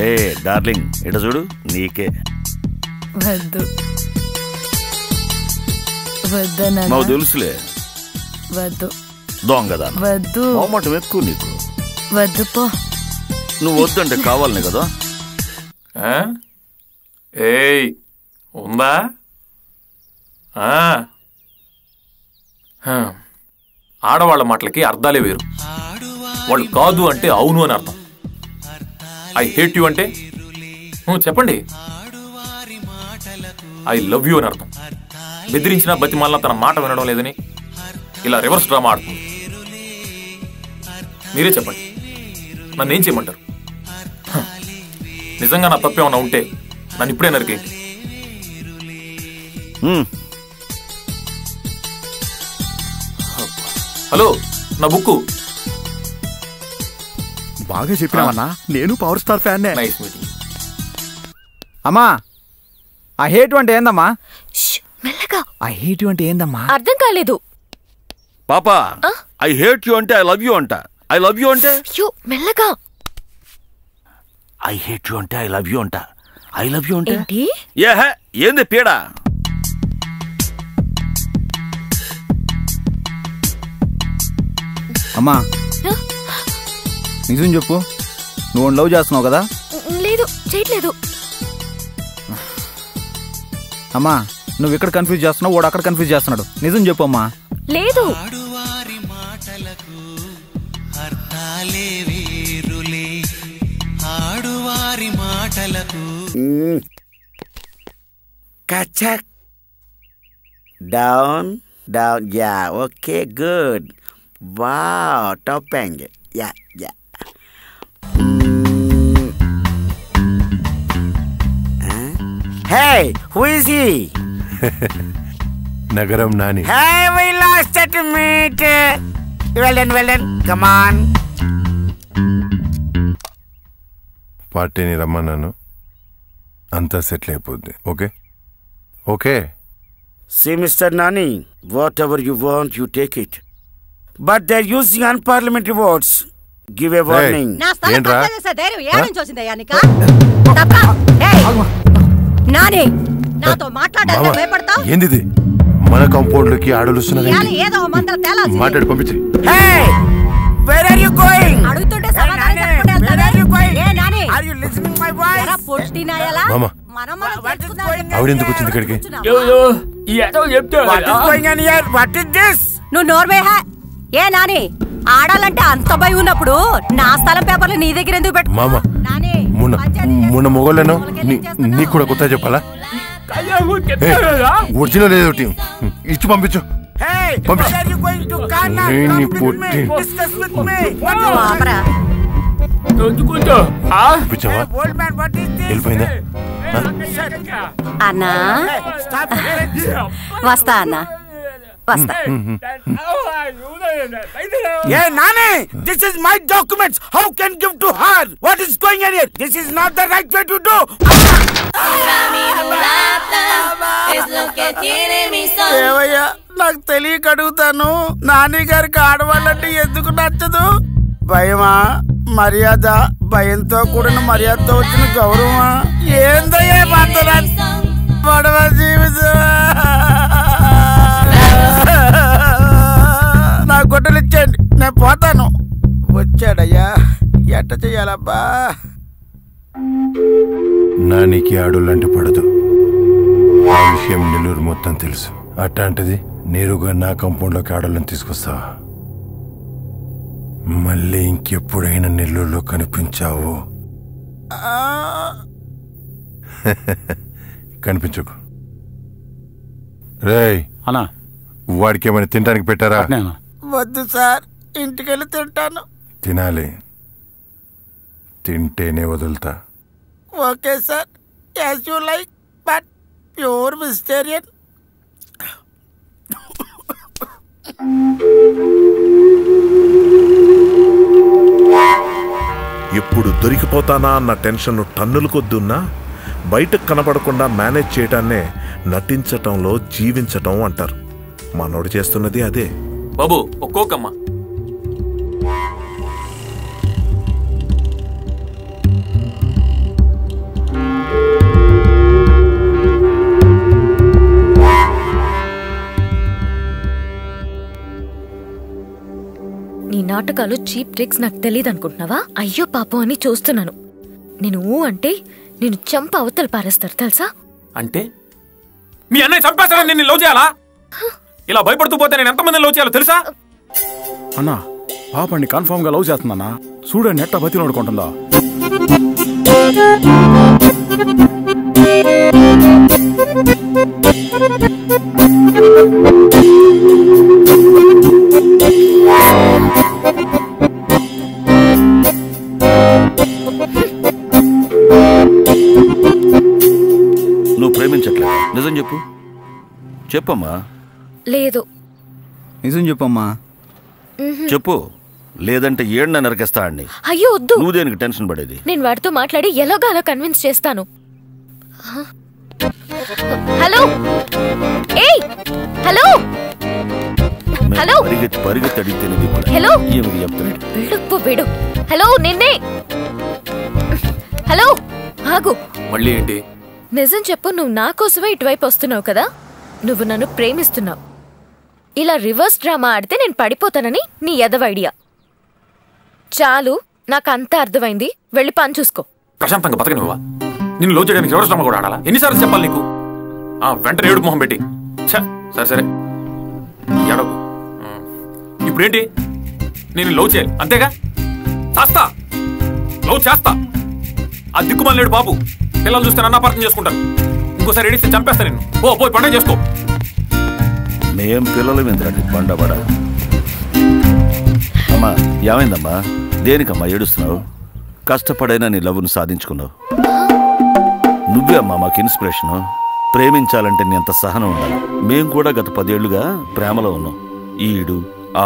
ఏ డార్లింగ్, ఇట చూడు, నీకే. వద్దు వద్దనా? మాకు తెలుసులే. వద్దు. దొంగదా? వద్దు. మొహమాటం ఎక్కువ నీకు. వద్దు పో. నువ్వు వద్దంటే కావాలనే కదా. ఏయ్ ఉందా? ఆడవాళ్ళ మాటలకి అర్థాలే వేరు. వాళ్ళు కాదు అంటే అవును అని అర్థం. ఐ హేట్ యు అంటే చెప్పండి ఐ లవ్ యూ అని అర్థం. బెదిరించినా బతిమాలినా తన మాట వినడం లేదని ఇలా రివర్స్ డ్రామా ఆడుతుంది. మీరే చెప్పండి, నన్ను ఏం చేయమంటారు? నిజంగా నా తప్పేమన్నా ఉంటే నన్ను ఇప్పుడే నరికేంటి. హలో, నా బుక్కు. బాగా చెప్పినావన్నా, నేను power star fan. Nice meeting. అమ్మా, ఐ హేట్ యు అంటే ఏందమ్మా? మెల్లగా. ఐ హేట్ యు అంటే ఏందమ్మా? అర్థం కాలేదు. పాపా, ఐ హేట్ యు అంటే ఐ లవ్ యూ అంట. ఐ లవ్ యూ అంటే మెల్లగా. ఐ హేట్ యు అంటే ఐ లవ్ యూ అంట. ఐ లవ్ యూ అంటే ఏంటి? ఏంది పీడా? అమ్మా, నిజం చెప్పు, నువ్వు లవ్ చేస్తున్నావు కదా? లేదు, చేయట్లేదు. అమ్మా, నువ్వు ఇక్కడ కన్ఫ్యూజ్ చేస్తున్నావు, వాడు అక్కడ కన్ఫ్యూజ్ చేస్తున్నాడు. నిజం చెప్పు అమ్మా. లేదు. Down down. Yeah, okay, good. Wow, topping. Yeah yeah. Hey, who is he? నగరం Nani. Hey, we lost at meet. Well done. Come on. పార్టీని రమ్మన్నాను, అంతా సెటిల్ అయిపోద్ది. Okay okay. See, Mr. Nani, whatever you want, you take it. But they're using unparliamentary words. Give a warning. ఏంట్రా? నాని, నాతో మాట్లాడాలి భయపడతావు? ఏంది మన కాంపౌండ్ లోకి ఆడలుస్తున్నది? ఏదో మంత్రం తేలాల్సింది. మాట్లాడి పంపించి. Hey, where are you going? అడుగుతుంటే సమాధానం చెప్పకుండా వెళ్తావే? Where are you going? A Nani, Are you listening my voice? ఎరా పొట్టినాయలా? మామ, మనం తెలుసుకుందాం. ఆవిడెందుకు వచ్చింది ఇక్కడికి? What is going on here? What is this? నువ్వు నోర్వేహా? ఏ నాని, ఆడాలంటే అంత భయం ఉన్నప్పుడు నా స్థలం పేపర్లు నీ దగ్గర ఎందుకు పెట్టు? మామ, మొన్న మొగలను నీకు కూడా కొత్త చెప్పాలా? ఒరిజినల్ ఏదోటి ఇచ్చి పంపించు. వెళ్ళిపోయిందా? అన్నా, వస్తా అన్నా. వస్తా. Hey, Nani, this is my documents. How can give to her? What is going on here? This is not the right way to do. ఏవయ్యా, నాకు తెలియక అడుగుతాను. నాని గారికి ఆడవాళ్ళంటే ఎందుకు నచ్చదు? భయమా, మర్యాద? భయంతో కూడిన మర్యాదతో వచ్చిన గౌరవమా? ఏందయ్యా మాట్లాడాలి? పడవ జీవితం. నా గొడ్డలు ఇచ్చేయండి, నేను పోతాను. వచ్చాడయ్యా, ఎట్ట చెయ్యాలబ్బా? నానికి ఆడోళ్ళంటే పడదు. ఆ విషయం నెల్లూరు మొత్తం తెలుసు. అట్లాంటిది నేరుగా నా కంపౌండ్లోకి ఆడోళ్ళని తీసుకొస్తావా? మళ్ళీ ఇంకెప్పుడైనా నెల్లూరులో కనిపించావు కనిపించకు. రేయ్ అన్నా, వాడికి ఏమైనా తినడానికి పెట్టారా? వద్దు సార్, ఇంటికెళ్ళి తింటాను. తినాలి, తింటేనే వదులుతా. Okay sir, as you like, but pure vegetarian. ఎప్పుడు దొరికిపోతానా అన్న టెన్షన్ టన్నులు కొద్దున్నా బయటకు కనబడకుండా మేనేజ్ చేయటాన్నే నటించటంలో జీవించటం అంటారు. మనోడు చేస్తున్నది అదే. బాబు ఒక్కోకమ్మా. నీ నాటకాలు చీప్ ట్రిక్స్ నాకు తెలియదు అనుకుంటున్నావా? అయ్యో పాపం అని చూస్తున్నాను. నేను అంటే నేను చంప అవతలు పారేస్తారు తెలుసా? అంటే మీ అన్నయ్య చంపేస్తాడని నేను లవ్ చేయాలా? ఇలా భయపడుతూ పోతే నేను ఎంతమంది లవ్ చేయాలో తెలుసా? అన్నా, పాపని కన్ఫర్మ్ గా లవ్ చేస్తుందన్నా. చూడండి ఎట్ట బతి నోడుకుంటుందా. నువ్వు ప్రేమించట్లేదు, నిజం చెప్పు. చెప్పమ్మా. లేదు. నిజం చెప్పమ్మా. చెప్పు, లేదంటే ఏడ్న నరికేస్తా అండి. అయ్యో వద్దు. నువ్వు దేనికి టెన్షన్ పడేది? నేను వాడితో మాట్లాడి ఎలాగో అలా కన్విన్స్ చేస్తాను. హలో, ఏయ్ హలో హలో, పరిగెత్తి అడిగితేనేది. హలో, ఏమిటి చెప్తాడు? వీడు వీడు. హలో, నిన్నే. హలో, ఆగు. మళ్ళీ ఏంటి? నిజం చెప్పు, నువ్వు నా కోసమే ఇటువైపు వస్తున్నావు కదా? నువ్వు నన్ను ప్రేమిస్తున్నావు. ఇలా రివర్స్ డ్రామా ఆడితే నేను పడిపోతానని నీ ఎదవ ఐడియా. చాలు, నాకు అంతా అర్థమైంది. వెళ్ళి పని చూసుకో. ప్రశాంతంగా బతకని నువ్వా? నిన్ను లో చేయడానికి రివర్స్ డ్రామా కూడా ఆడాలా? ఎన్నిసార్లు చెప్పాలి నీకు? వెంటనే ఏడుపు మొహం పెట్టి. సరే సరే ఏడకు. ఇప్పుడేంటి? నేను లవ్ చేయాలి అంతేగా? చేస్తా, లవ్ చేస్తా. ఆ దిక్కుమాలేడు బాబు పిల్లలు చూస్తే నన్ను అపార్థం చేసుకుంటారు. ఇంకోసారి ఏడిస్తే చంపేస్తా నిన్ను. పోయి పండుగ చేసుకో. మేం పిల్లలు వింతరండి బండబడ. అమ్మా, ఏమైందమ్మా? దేనికమ్మా ఏడుస్తున్నావు? కష్టపడైనా నీ లవ్ను సాధించుకున్నావు. నువ్వే అమ్మా మాకు ఇన్స్పిరేషను. ప్రేమించాలంటే నీ అంత సహనం ఉండాలి. మేం కూడా గత 10 ఏళ్లుగా ప్రేమలో ఉన్నాం. ఈడు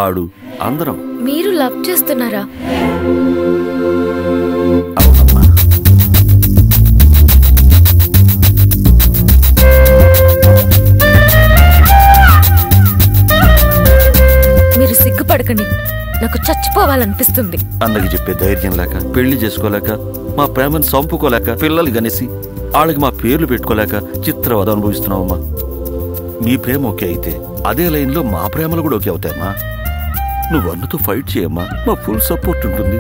ఆడు అందరం. మీరు లవ్ చేస్తున్నారా? అవునమ్మా. మీరు సిగ్గుపడకండి, నాకు చచ్చిపోవాలనిపిస్తుంది. అన్నకి చెప్పే ధైర్యం లేక, పెళ్లి చేసుకోలేక, మా ప్రేమను చంపుకోలేక, పిల్లలు గనేసి వాళ్ళకి మా పేర్లు పెట్టుకోలేక చిత్రవద అనుభవిస్తున్నావమ్మా. నీ ప్రేమ ఓకే అయితే అదే లైన్లో మా ప్రేమలు కూడా ఓకే అవుతాయమ్మా. నువ్వు అన్నతో ఫైట్ చేయమ్మా, మా ఫుల్ సపోర్ట్ ఉంటుంది.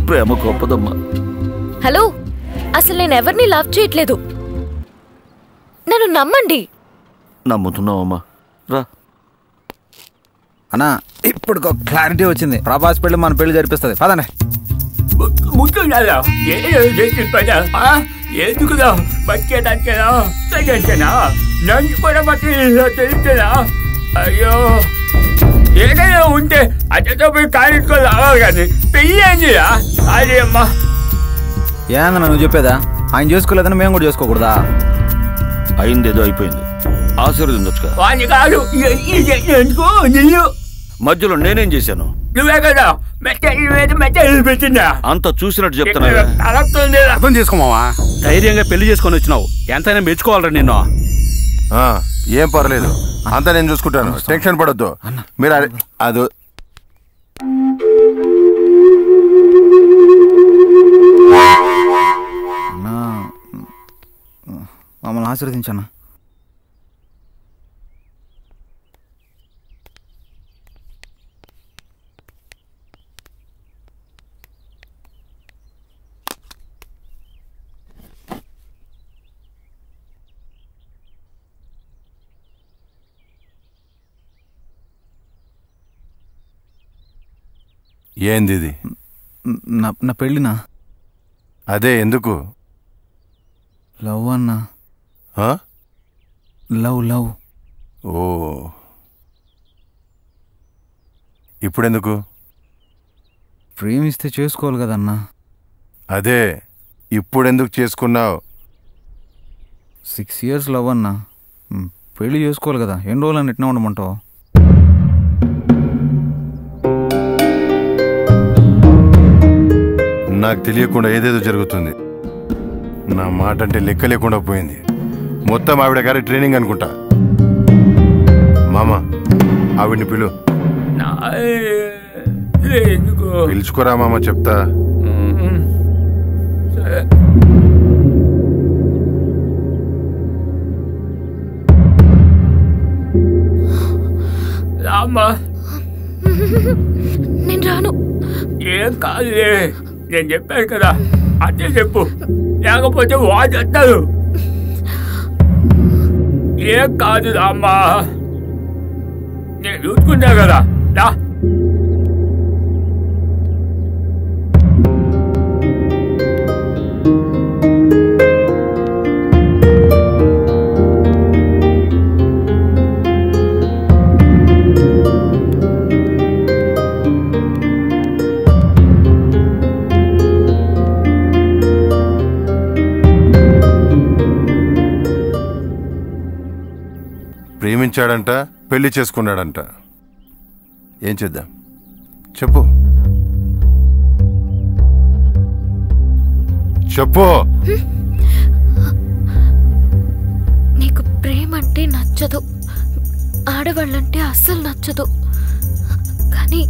ప్రేమ గొప్పదమ్మా. హలో, అసలు నేను ఎవరిని లవ్ చేయట్లేదు. నన్ను నమ్మండి. నమ్ముతున్నావమ్మా, రా. అన్నా, ఇప్పుడు క్లారిటీ వచ్చింది. ప్రభాస్ పెళ్లి మన పెళ్లి జరిపిస్తుంది. పదండి. ముట్టున్నారా? ఎందుకుదా బతికేదానికేనా? నన్ను కూడా బట్టి తెలుస్తున్నా. అయ్యో ఏదైనా ఉంటే అతతో పోయి కానిట్టుకొని రావాలి కానీ పెళ్ళి అయిందిరా. అదే అమ్మా. ఏందన్నా నువ్వు చెప్పేదా? ఆయన చేసుకోలేదని మేము కూడా చేసుకోకూడదా? అయిందేదో అయిపోయింది, ఆశీర్వదించొచ్చుగా. వాడిని కాదు ఎందుకు నిన్ను మధ్యలో నేనేం చేశాను? నువ్వే కదా మెట్టలు పెట్టిందా? అంత చూసినట్టు చెప్తున్నా. అర్థం చేసుకోమావా? ధైర్యంగా పెళ్లి చేసుకొని వచ్చినావు, ఎంతైనా మెచ్చుకోవాలరా నిన్ను. ఏం పర్లేదు, అంతా నేను చూసుకుంటాను, టెన్షన్ పడొద్దు మీరు. అది మమ్మల్ని ఆశీర్వదించన్నా. ఏంది ఇది? నా పెళ్ళినా? అదే ఎందుకు? లవ్ అన్నా. లవ్. ఓ, ఇప్పుడెందుకు? ప్రేమిస్తే చేసుకోవాలి కదన్నా. అదే ఇప్పుడెందుకు చేసుకున్నావు? 6 years లవ్ అన్నా, పెళ్ళి చేసుకోవాలి కదా. ఎన్ని రోజులు అని ఎట్లా ఉండమంటావు? నాకు తెలియకుండా ఏదేదో జరుగుతుంది. నా మాట అంటే లెక్క లేకుండా పోయింది. మొత్తం ఆవిడ గారి ట్రైనింగ్ అనుకుంటా. మామ, ఆవిడ్ని పిలుచుకోరా మామ, చెప్తా. రామ్మా. నేను రాను. ఏం కాదులే, నేను చెప్పాను కదా, అదే చెప్పు, లేకపోతే వాడు అంటారు. ఏం కాదు రామ్మా, నేను చూసుకుంటా కదా. రా. ప్రేమించాడంట, పెళ్లి చేసుకున్నాడంట. ఏం చేద్దాం చెప్పు? నీకు ప్రేమ అంటే నచ్చదు, ఆడవాళ్ళంటే అస్సలు నచ్చదు, కానీ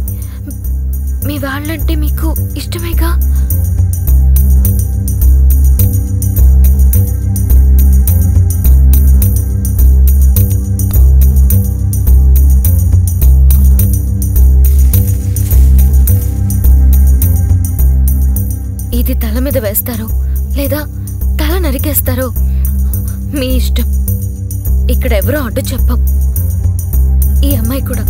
మీ వాళ్ళంటే మీకు ఇష్టమేగా. ఇది తల మీద వేస్తారో లేదా తల నరికేస్తారో మీ ఇష్టం. ఇక్కడ ఎవరో అడ్డు చెప్పం. ఈ అమ్మాయి కూడా.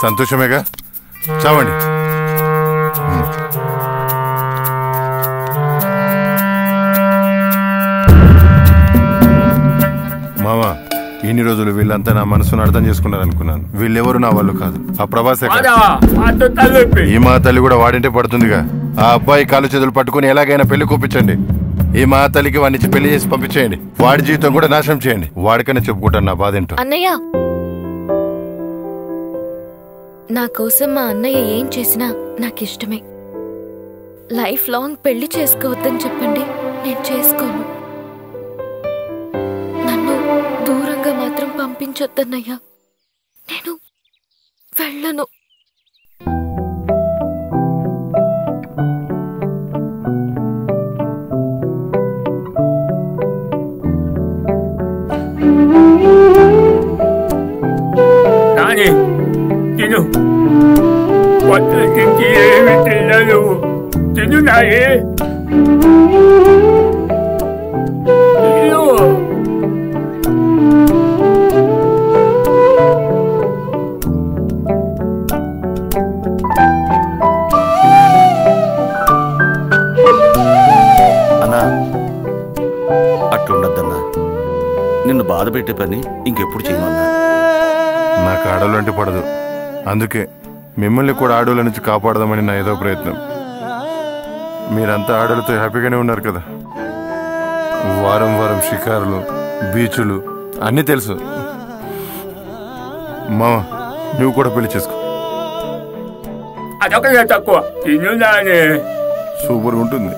సంతోషమేగా, చావండి. మామా, ఇన్ని రోజులు వీళ్ళంతా నా మనసును అర్థం చేసుకున్నారనుకున్నాను. వీళ్ళెవరు నా వాళ్ళు కాదు, ఆ ప్రభాసే. ఈ మా తల్లి కూడా వాడింటే పడుతుందిగా. ఆ అబ్బాయి కాలు చేతులు పట్టుకుని ఎలాగైనా పెళ్లి కూపించండి. ఈ మా తల్లికి వాడిని పెళ్లి చేసి పంపించేయండి. వాడి జీవితం కూడా నాశనం చేయండి. వాడికైనా చెప్పుకుంటాను నా బాధ ఏంటో. అన్నయ్య, నా కోసం మా అన్నయ్య ఏం చేసినా నాకిష్టమే. లైఫ్ లాంగ్ పెళ్లి చేసుకోవద్దని చెప్పండి, నేను చేసుకోను. నన్ను దూరంగా మాత్రం పంపించొద్దన్నయ్యా, నేను వెళ్ళను. నాని, నాయే అన్నా అట్లుండద్దన్నా, నిన్ను బాధ పెట్టే పని ఇంకెప్పుడు చేయమన్నా. నాకు ఆడోళ్ళు అంటే పడదు, అందుకే మిమ్మల్ని కూడా ఆడోళ్ళ నుంచి కాపాడదామని నా ఏదో ప్రయత్నం. మీరంతా ఆడోళ్ళతో హ్యాపీగానే ఉన్నారు కదా. వారం వారం షికారులు, బీచులు అన్నీ తెలుసు. మామ నువ్వు కూడా పెళ్లి చేసుకో. అదొక తక్కువ తిన్నానే. సూపర్ ఉంటుంది.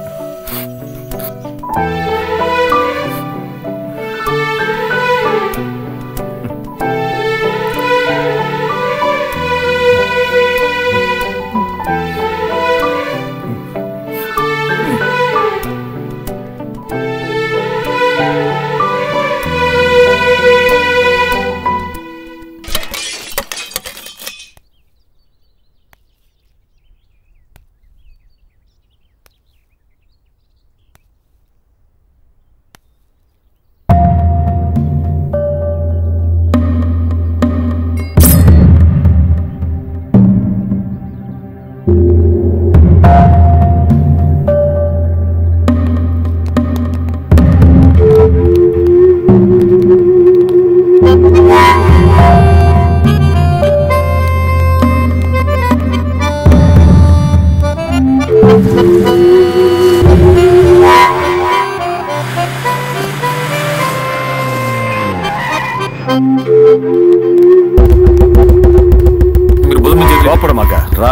లోపల మగ రా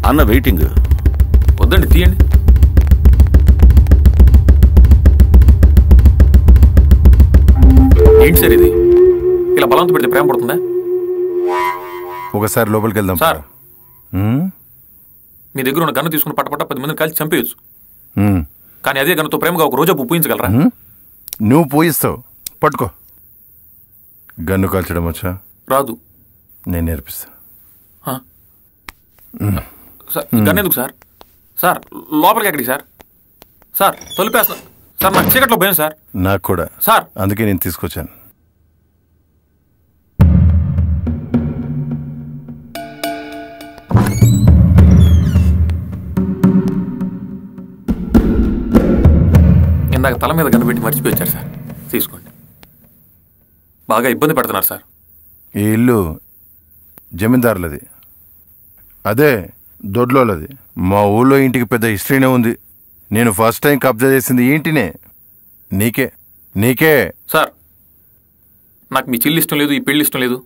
అన్న వెయిటింగ్. వద్దండి, తీయండి. ఏంటి సార్ ఇది? ఇలా బలంతో పెడితే ప్రేమ పడుతుందా? ఒకసారి లోపలికి వెళ్దాం సార్. మీ దగ్గర ఉన్న గన్ను తీసుకుని పట్టపట్ట 10 మందిని కలిసి చంపేయచ్చు. కానీ అదే గన్నుతో ప్రేమగా ఒక రోజు పూయించగలరా? నువ్వు పూయిస్తావు, పట్టుకో. గన్ను కాల్చడం వచ్చా? రాదు. నేను నేర్పిస్తా. సార్ గన్ ఎందుకు సార్? సార్ లోపలికి ఎక్కడికి సార్? సార్ తొలిపేస్తా సార్, నాకు చీకట్లో భయం సార్. నాకు కూడా సార్, అందుకే నేను తీసుకొచ్చాను. ఇందాక తల మీద గన్ను పెట్టి మర్చిపోయారు సార్. తీసుకోండి. బాగా ఇబ్బంది పెడుతున్నారు సార్. ఈ ఇల్లు జమీందారులది, అదే దొడ్లోలది. మా ఊళ్ళో ఇంటికి పెద్ద హిస్టరీనే ఉంది. నేను ఫస్ట్ టైం కబ్జా చేసింది ఈ ఇంటినే. నీకే సార్. నాకు మీ చెల్లి ఇష్టం లేదు, ఈ పెళ్లి ఇష్టం లేదు,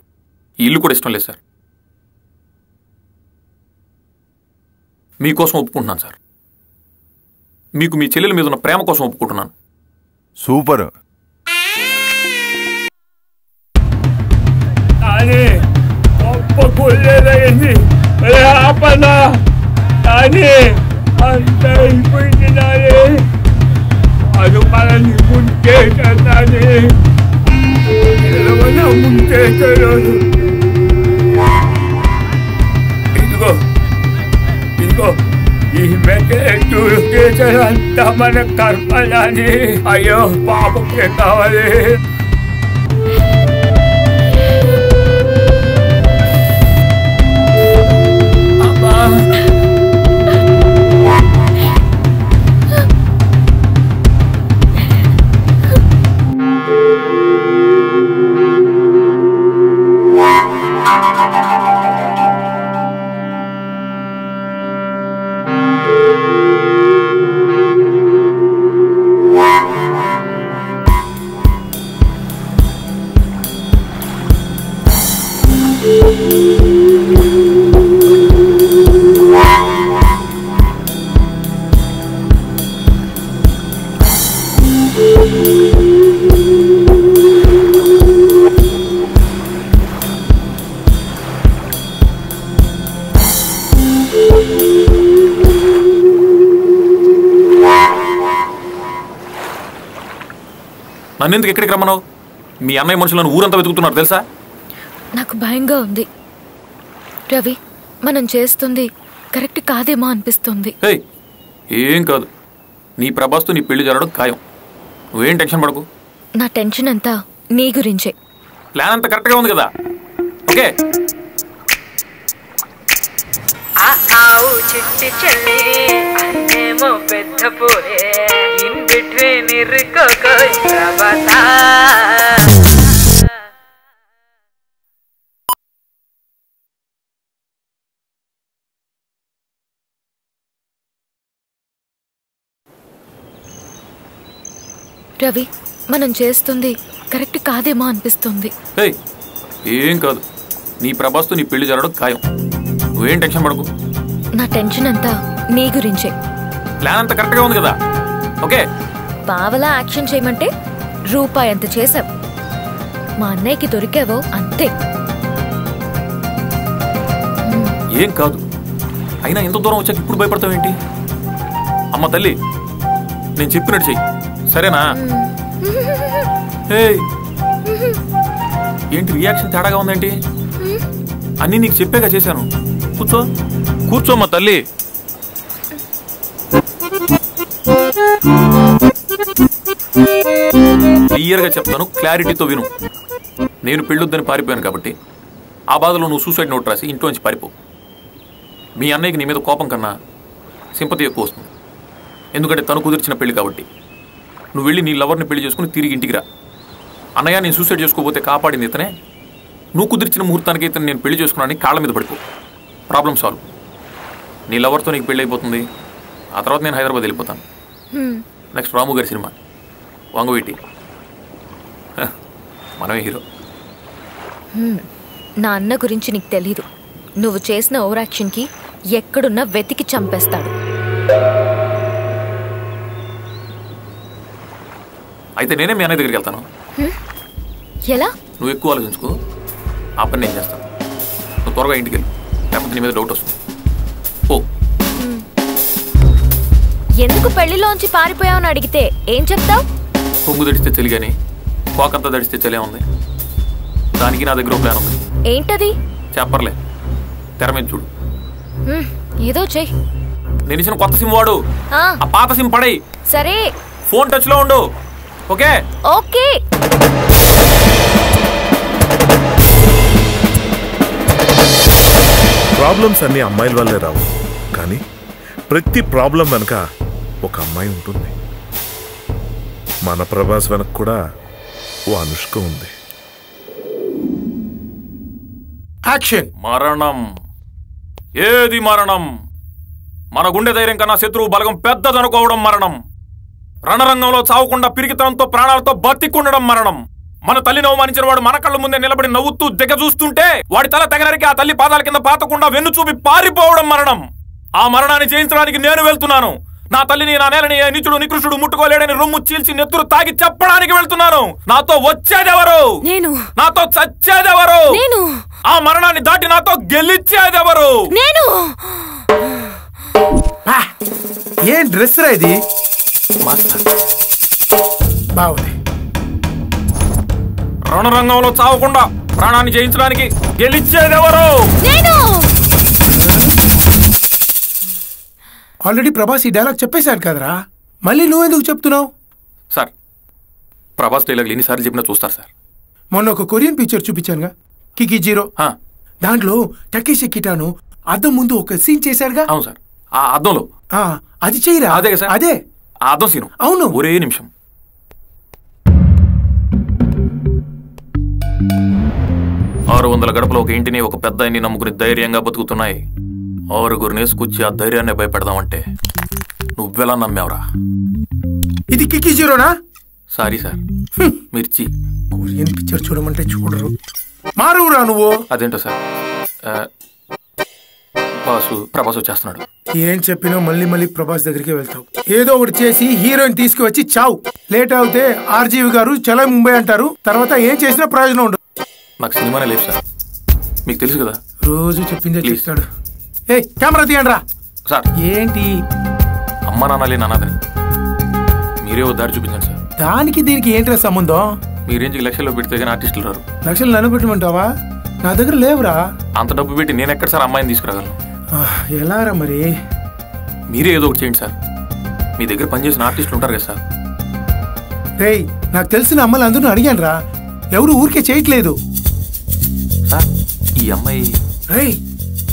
ఈ ఇల్లు కూడా ఇష్టం లేదు సార్. మీకోసం ఒప్పుకుంటున్నాను సార్. మీకు మీ చెల్లెల మీద ఉన్న ప్రేమ కోసం ఒప్పుకుంటున్నాను. సూపర్. ఒప్పుకోలేదయ్యింది ఆపనా కానీ అంత అయిపోయింది నానే. అది మనల్ని ముంచేసానే, ముంచేసారు. ఇదిగో ఇదిగో ఈ మెసేజ్ చేశారంతా మన కర్మలని. అయ్యో పాపకే కావాలి. నన్నెందుకు ఎక్కడికి రమ్మన్నావు? మీ అన్నయ్య మనుషులను ఊరంతా వెతుకుతున్నారు తెలుసా? నాకు భయంగా ఉంది రవి. మనం చేస్తుంది కరెక్ట్ కాదేమో అనిపిస్తుంది. ఏం కాదు, నీ ప్రభాస్తో నీ పెళ్లి జరగడం ఖాయం. నువ్వేం టెన్షన్ పడకు. నా టెన్షన్ అంతా నీ గురించే. ప్లాన్ అంతా కరెక్ట్గా ఉంది కదా? ఓకే. చిట్టి చెల్లి అన్నేమో పెద్ద పోరే ఇన్ బిట్వీన్ ఇరుకోబతా. రవి, మనం చేస్తుంది కరెక్ట్ కాదేమో అనిపిస్తుంది. ఏం కాదు, నీ ప్రభాస్తో నీ పెళ్లి జరగడం ఖాయం. నువ్వేం టెన్షన్ పడకు. నా టెన్షన్ అంతా నీ గురించే. ప్లాన్ అంతా కరెక్ట్గా ఉంది కదా? ఓకే. పావలా యాక్షన్ చేయమంటే రూపాయి అంత చేసావు. మా అన్నయ్యకి దొరికావో అంతే. ఏం కాదు, అయినా ఇంత దూరం వచ్చాక ఇప్పుడు భయపడతావేంటి? అమ్మ తల్లి, నేను చెప్పినట్టు చెయ్యి, సరేనా? ఏంటి రియాక్షన్ తేడాగా ఉందేంటి? అన్నీ నీకు చెప్పాక చేశాను. కూర్చో కూర్చోమ్మా తల్లి. క్లియర్గా చెప్తాను, క్లారిటీతో విను. నేను పెళ్ళొద్దని పారిపోయాను కాబట్టి ఆ బాధలో నువ్వు సూసైడ్ నోట్ రాసి ఇంట్లోంచి పారిపో. మీ అన్నయ్యకి నీ మీద కోపం కన్నా సింపతి ఎక్కువ వస్తుంది. ఎందుకంటే తను కుదిర్చిన పెళ్లి కాబట్టి. నువ్వు వెళ్ళి నీ లవర్ని పెళ్లి చేసుకుని తిరిగి ఇంటికి రా. అన్నయ్య నేను సూసైడ్ చేసుకోకపోతే కాపాడింది ఇతనే, నువ్వు కుదిర్చిన ముహూర్తానికి ఇతను నేను పెళ్లి చేసుకున్నాను కాళ్ళ మీద పడిపో. Problem solve. నీ లవర్తో నీకు పెళ్ళి అయిపోతుంది. ఆ తర్వాత నేను హైదరాబాద్ వెళ్ళిపోతాను. నెక్స్ట్ రాము గారి సినిమా వంగవీటి, మనమే హీరో. నా అన్న గురించి నీకు తెలీదు. నువ్వు చేసిన ఓవర్ యాక్షన్కి ఎక్కడున్నా వెతికి చంపేస్తాడు. అయితే నేనే మీ అన్నయ్య దగ్గరికి వెళ్తాను. ఎలా? నువ్వు ఎక్కువ ఆలోచించుకో, ఆ పని నేను చేస్తాను. నువ్వు త్వరగా ఇంటికి వెళ్ళి, లేకపోతే నీ మీద డౌట్ వస్తుంది. ఓ ఎందుకు పెళ్లిలోంచి పారిపోయావని అడిగితే ఏం చెప్తావు? కొంగు దడిస్తే తెలియని కోకంతా దడిస్తే చలే ఉంది. దానికి నా దగ్గర ప్లాన్ ఉంది. ఏంటది? చెప్పర్లే, తెర మీద చూడు. ఏదో చెయ్యి. నేను ఇచ్చిన కొత్త సిమ్ వాడు, ఆ పాత సిమ్ పడై. సరే. ఫోన్ టచ్ లో ఉండు. Okay okay. ప్రాబ్లమ్స్ అన్ని అమ్మాయిల వల్లే రావు, కానీ ప్రతి ప్రాబ్లం వెనక ఒక అమ్మాయి ఉంటుంది. మన ప్రభాస్ వెనక కూడా ఓ అనుష్క ఉంది. యాక్షన్. మరణం. ఏది మరణం? మన గుండె ధైర్యం కన్నా శత్రువు బలగం పెద్దదనుకోవడం మరణం. రణరంగంలో చావకుండా పిరికితనంతో ప్రాణాలతో బతికుండడం మరణం. మన తల్లిని అవమానించిన వాడు మన కళ్ళ ముందే నిలబడి నవ్వుతూ దిగ చూస్తుంటే వాడి తల తెగనరికి ఆ తల్లి పాదాల కింద పాతకుండా వెన్ను చూపి పారిపోవడం మరణం. ఆ మరణాన్ని జయించడానికి నేను వెళ్తున్నాను. నా తల్లిని, నా నేలని ఏ నీచుడు నికృష్టుడు ముట్టుకోలేడని రొమ్ము చీల్చి నెత్తురు తాగి చెప్పడానికి వెళ్తున్నాను. నాతో వచ్చేదెవరు? నేను. నాతో చచ్చేదెవరు? నేను. ఆ మరణాన్ని దాటి నాతో గెలిచేదెవరు? నేను. ఏం డ్రెస్ రా ఇది? బాగుంది. రణరంగంలో చావకుండా ప్రాణాన్ని జయించడానికి గెలిచేదెవరు? నేను. ఆల్రెడీ ప్రభాస్ ఈ డైలాగ్ చెప్పేశాడు కదరా, మళ్ళీ నువ్వెందుకు చెప్తున్నావు? సార్, ప్రభాస్ డైలాగ్ ఎన్నిసార్లు చెప్పినా చూస్తారు సార్. మొన్న ఒక కొరియన్ పిక్చర్ చూపించానుగా, కికి జీరో. దాంట్లో టకేషి కిటాను అద్దం ముందు ఒక సీన్ చేశాడుగా. అవును సార్, ఆ అద్దంలో. అది చేయరా? అదే సార్, అదే ఆ అద్దం సీను. అవును. ఒరే నిమిషం. ఆరు 600 గడపలో ఒక ఇంటిని ఒక పెద్ద ఇంటిని నమ్ముకుని ధైర్యంగా బతుకుతున్నాయి. 6 నేసుకొచ్చి ఆ ధైర్యాన్ని భయపెడదామంటే నువ్వెలా నమ్మేవరా? ఇది కికి జీరోనా? సారీ సార్, మిర్చి. కొరియన్ పిక్చర్ చూడమంటే చూడరు. మారురా నువ్వు. అదేంటో సార్, ప్రభాస్ వచ్చేస్తున్నాడు. ఏం చెప్పినా మళ్ళీ మళ్ళీ ప్రభాస్ దగ్గరికి వెళ్తావు. ఏదో ఒకటి చేసి హీరోయిన్ తీసుకువచ్చి చావు. లేట్ అవుతే ఆర్జీవి గారు చలో ముంబై అంటారు. తర్వాత ఏం చేసినా ప్రయోజనం ఉండదు. నాకు సినిమానే లేదు సార్, మీకు తెలుసు కదా. రోజు చెప్పిందే చేస్తాడు. ఏ కెమెరా తీయండి రా. సార్ ఏంటి? అమ్మ నాన్నలే నాన్నదని మీరే ఓ దారి చూపించండి సార్. దానికి దీనికి ఏంట్రా సంబంధం? మీ రేంజ్కి లక్షల్లో పెడితే కానీ ఆర్టిస్టులు రారు. లక్షలు నన్ను పెట్టమంటావా? నా దగ్గర లేవురా. అంత డబ్బు పెట్టి నేను ఎక్కడ సార్ అమ్మాయిని తీసుకురాగలను? ఎలా రా మరి? మీరే ఏదో ఒకటి చేయండి సార్. మీ దగ్గర పనిచేసిన ఆర్టిస్టులు ఉంటారు కదా సార్. రేయ్, నాకు తెలిసిన అమ్మాయిలు అందరూ అడిగాను రా, ఎవరు ఊరికే చేయట్లేదు. సార్ ఈ అమ్మాయి రేయ్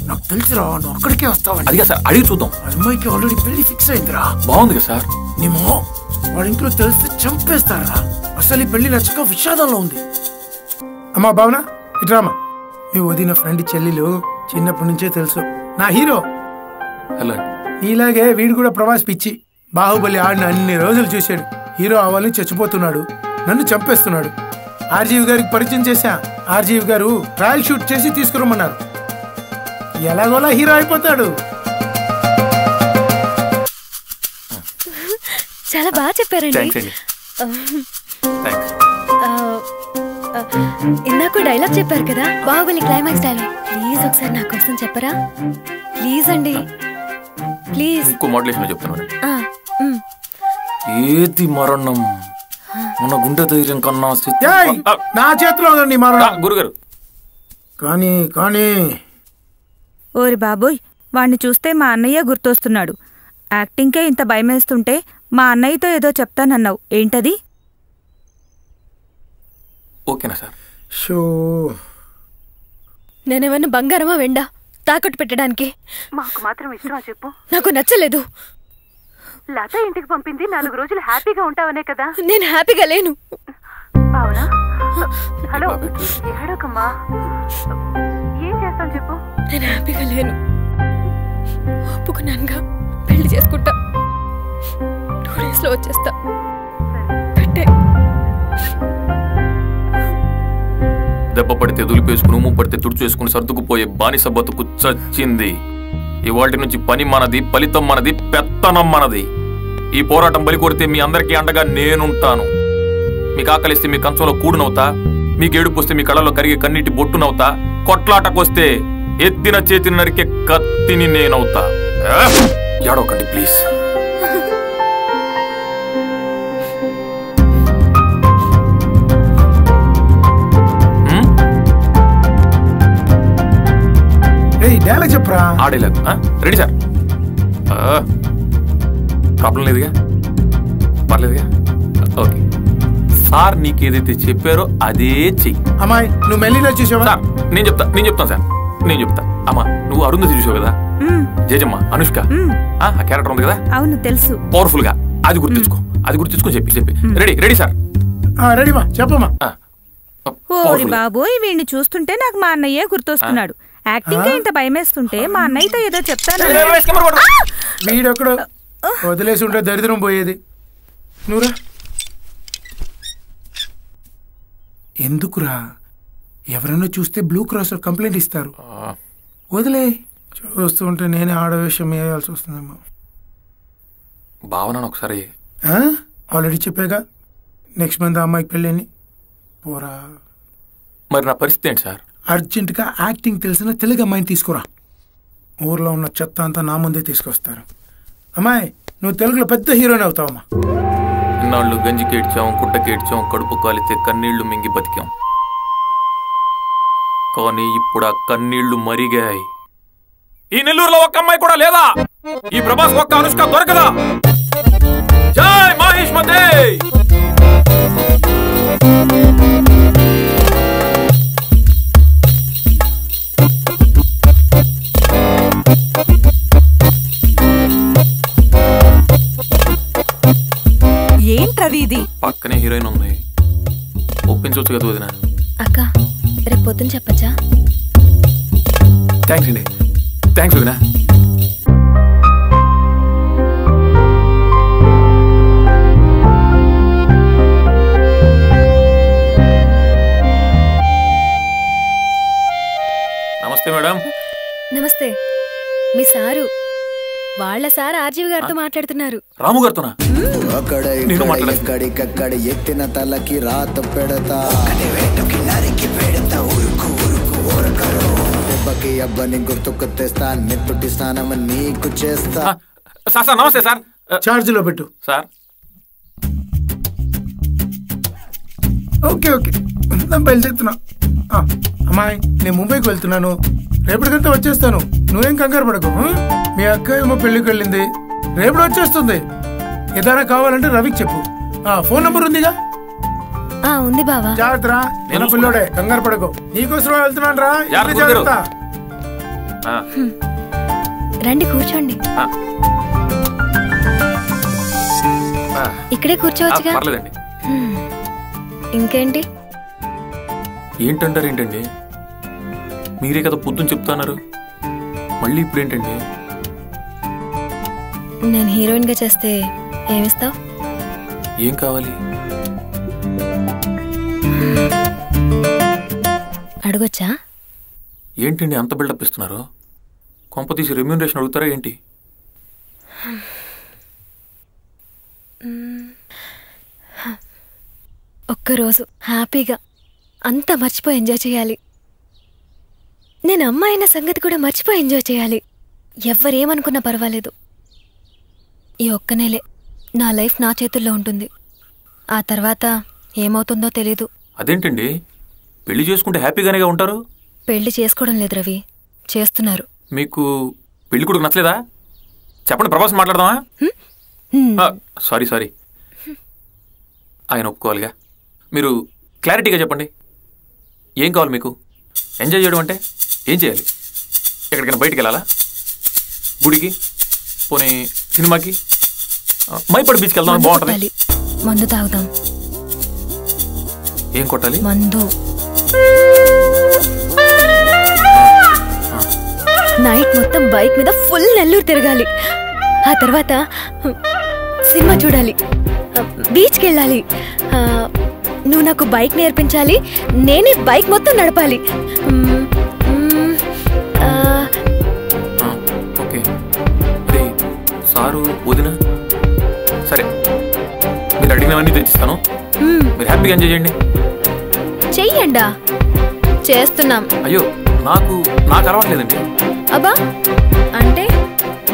నాకు తెలుసురా, నువ్వు అక్కడికే వస్తావని. అదిగా సార్, అడిగి చూద్దాం. అమ్మాయికి ఆల్రెడీ పెళ్లి ఫిక్స్ అయిందిరా. బాగుంది కదా సార్. నేమో వాళ్ళ ఇంట్లో తెలిస్తే చంపేస్తారా. అసలు ఈ పెళ్లి నచ్చక విషాదంలో ఉంది. అమ్మా భావన ఇట్రామా, మీ వదిన ఫ్రెండ్ చెల్లెలు చిన్నప్పటి నుంచే తెలుసు, నా హీరో. హలో. ఇలాగే వీడు కూడా ప్రవాస్ పిచ్చి. బాహుబలి ఆడిన అన్ని రోజులు చూశాడు, హీరో అవ్వాలని చచ్చిపోతున్నాడు, నన్ను చంపేస్తున్నాడు. ఆర్జీవి గారికి పరిచయం చేశా, ఆర్జీవి గారు ట్రయల్ షూట్ చేసి తీసుకురమ్మన్నారు. ఎలాగోలా హీరో అయిపోతాడు. చాలా బాగా చెప్పారండి. ఇందాక డైలాగ్ చెప్పారు కదా, బాహుబలి క్లైమాక్స్ డైలాగ్. ప్లీజ్ ఒకసారి నా కోసం చెప్పరా? ప్లీజ్ అండి, ప్లీజ్. ఇంకో మోడలేషన్ చెప్తున్నాను. ఏది మరణం మన గుండె ధైర్యం కన్నా నా చేతిలో ఉందండి మరణం. గురుగారు కానీ కానీ ఓరి బాబోయ్, వాణ్ణి చూస్తే మా అన్నయ్య గుర్తొస్తున్నాడు. యాక్టింగ్కే ఇంత భయమేస్తుంటే మా అన్నయ్యతో ఏదో చెప్తానన్నావు, ఏంటది? ఓకేనా సార్? షో నేనేమన్నా బంగారమా వెండా తాకట్టు పెట్టడానికి? మాకు మాత్రం ఇష్టమా చెప్పు? నాకు నచ్చలేదు. లత ఇంటికి పంపింది 4 రోజులు హ్యాపీగా ఉంటావనే కదా. నేను హ్యాపీగా లేను. అవునా? హలో, ఏడోకమ్మా, ఏం చేస్తాను చెప్పు? నేను హ్యాపీగా లేను. ఒప్పుకున్నానుగా, పెళ్లి చేసుకుంటా. 2 days లో వచ్చేస్తా. పెట్టే. దెబ్బ పడితే దులిపేసుకుని, ఉమ్ము పడితే తుడిచేసుకుని సర్దుకుపోయే బానిస బతుకు చచ్చింది. ఇవాటి నుంచి పని మనది, ఫలితం మనది, పెత్తనం మనది. ఈ పోరాటం బలి కొడితే మీ అందరికీ అండగా నేనుంటాను. మీకు ఆకలిస్తే మీ కంచంలో కూడునవుతా, మీకు ఏడుపు వస్తే మీ కళ్ళలో కరిగే కన్నీటి బొట్టునవుతా, కొట్లాటకొస్తే ఎత్తిన చేతిని నరికే కత్తిని నేనవుతా. ఏడవకండి ప్లీజ్. డైలాగ్ చెప్పరా? ఆ డైలాగ్ రెడీ సార్. ప్రాబ్లం లేదుగా, పర్లేదుగా. ఓకే సార్, నీకేదైతే చెప్పారో అదే చెయ్యి. అమ్మాయి నువ్వు మెల్లిలో చూసావా? నేను చెప్తాను సార్, నేను చెప్తా. అమ్మా నువ్వు అరుంధతి చూసావు కదా, జేజమ్మ, అనుష్క, ఆ క్యారెక్టర్ ఉంది కదా. అవును తెలుసు. పవర్ఫుల్ గా అది గుర్తించుకో చెప్పి. Ready sir? రెడీ మా చెప్పమ్మా. ఓరి బాబోయ్, వీడిని చూస్తుంటే నాకు మా అన్నయ్య గుర్తొస్తున్నాడు. యాక్టింగ్ ఇంత భయమేస్తుంటే మా అన్నయ్యతో ఏదో చెప్తాను. వీడొక్కడు వదిలేసి ఉంటే దరిద్రం పోయేది. నువ్వురా. ఎందుకురా? ఎవరైనా చూస్తే బ్లూ క్రాస్ లో కంప్లైంట్ ఇస్తారు. వదిలే. చూస్తుంటే నేనే ఆడవేషం వేయాల్సి వస్తుందేమో. భావన ఒకసారి ఆల్రెడీ చెప్పాగా, నెక్స్ట్ మంత్ అమ్మాయికి పెళ్ళని. పోరా. మరి నా పరిస్థితి ఏంటి సార్? అర్జెంటుగా యాక్టింగ్ తెలిసిన తెలుగు అమ్మాయిని తీసుకురా. ఊర్లో ఉన్న చెత్త అంతా నా ముందే తీసుకొస్తారు. అమ్మాయి నువ్వు తెలుగులో పెద్ద హీరోయిన్ అవుతావమ్మా. ఇన్నాళ్ళు గంజి కేడ్చాం, కుట్ట కేడ్చాం, కడుపు కాలితే కన్నీళ్లు మింగి బతికాం. కానీ ఇప్పుడు ఆ కన్నీళ్లు మరిగాయి. ఈ నెల్లూరులో ఒక్క అమ్మాయి కూడా లేదా? ఈ ప్రభాస్ ఒక్క అనుష్క దొరకదా? జై మహేష్ మతే. ఏంట్రవి ఇది? పక్కనే హీరోయిన్ ఉంది, ఒప్పించవచ్చు కదా వదినా. అక్క రేపు పొద్దున చెప్పచ్చా? థ్యాంక్స్ అండి. థ్యాంక్స్ వదినా. నమస్తే మేడం. నమస్తే. మీ సారు, వాళ్ళ సార్ ఆర్జీవి గారితో మాట్లాడుతున్నారు. రాము గారితోనా? ఎక్కడికక్కడ ఎత్తిన తలకి రాత పెడతా, దెబ్బకి అబ్బని గుర్తుకు తెస్తా, నెత్తుటి స్నానం నీకు చేస్తా. సార్ నమస్తే సార్. చార్జ్ లో పెట్టు సార్. Okay okay బయలుదేరుతున్నా. అమ్మాయి నేను ముంబైకి వెళ్తున్నాను, రేపటికంతా వచ్చేస్తాను. నువ్వేం కంగారు పడకు. మీ అక్క ఏమో పెళ్లికి వెళ్ళింది, రేపటి వచ్చేస్తుంది. ఏదైనా కావాలంటే రవికి చెప్పు. ఫోన్ నంబర్ ఉందిగా? ఉంది బావా. జాగ్రత్త రా, నేను పిల్లోడే, కంగారు పడకు. నీకోసం వెళ్తున్నాను రా. జాగ్రత్త. రండి కూర్చోండి. ఇక్కడే కూర్చోవచ్చుగా. ఇంకేంటి? ఏంటంటారు ఏంటండి? మీరే కదా పొద్దున్న చెప్తున్నారు, మళ్ళీ ఇప్పుడు ఏంటండి? నేను హీరోయిన్ గా చేస్తే ఏమిస్తావు? ఏం కావాలి? అడగొచ్చా? ఏంటండి అంత బిల్డప్ ఇస్తున్నారు? కొంప తీసి రెమ్యూనరేషన్ అడుగుతారా ఏంటి? ఒక్కరోజు హ్యాపీగా అంతా మర్చిపోయి ఎంజాయ్ చేయాలి. నేను అమ్మాయి అయిన సంగతి కూడా మర్చిపోయి ఎంజాయ్ చేయాలి. ఎవ్వరేమనుకున్నా పర్వాలేదు. ఈ ఒక్క నెలే నా లైఫ్ నా చేతుల్లో ఉంటుంది. ఆ తర్వాత ఏమవుతుందో తెలీదు. అదేంటండి, పెళ్లి చేసుకుంటే హ్యాపీగానే ఉంటారు? పెళ్లి చేసుకోవడం లేదు రవి, చేస్తున్నారు. మీకు పెళ్లి కొడుకు నచ్చలేదా? చెప్పండి, ప్రభాస్ మాట్లాడదామా? సారీ ఆయన ఒప్పుకోవాలిగా. మీరు క్లారిటీగా చెప్పండి, ఏం కావాలి మీకు? ఎంజాయ్ చేయడం అంటే ఏం చేయాలి? ఎక్కడికైనా బయటికి వెళ్ళాలా? గుడికి, పోనీ సినిమాకి, మైపాడు బీచ్కి వెళ్దాం బాగుంటుంది. మందు తాగుదాం. ఏం కొట్టాలి? మందు. నైట్ మొత్తం బైక్ మీద ఫుల్ నెల్లూరు తిరగాలి. ఆ తర్వాత సినిమా చూడాలి, బీచ్కి వెళ్ళాలి. నువ్వు నాకు బైక్ నేర్పించాలి, నేనే బైక్ మొత్తం నడపాలి. ఓకే, సారు వదిన సరే, మీరు అడిగినవన్నీ తెచ్చిస్తాను. మీరు హ్యాపీగా ఎంజాయ్ చేయండి. చెయ్యండా, చేస్తున్నాం. అయ్యో, నాకు అలవాట్లేదండి. అబ్బా, అంటే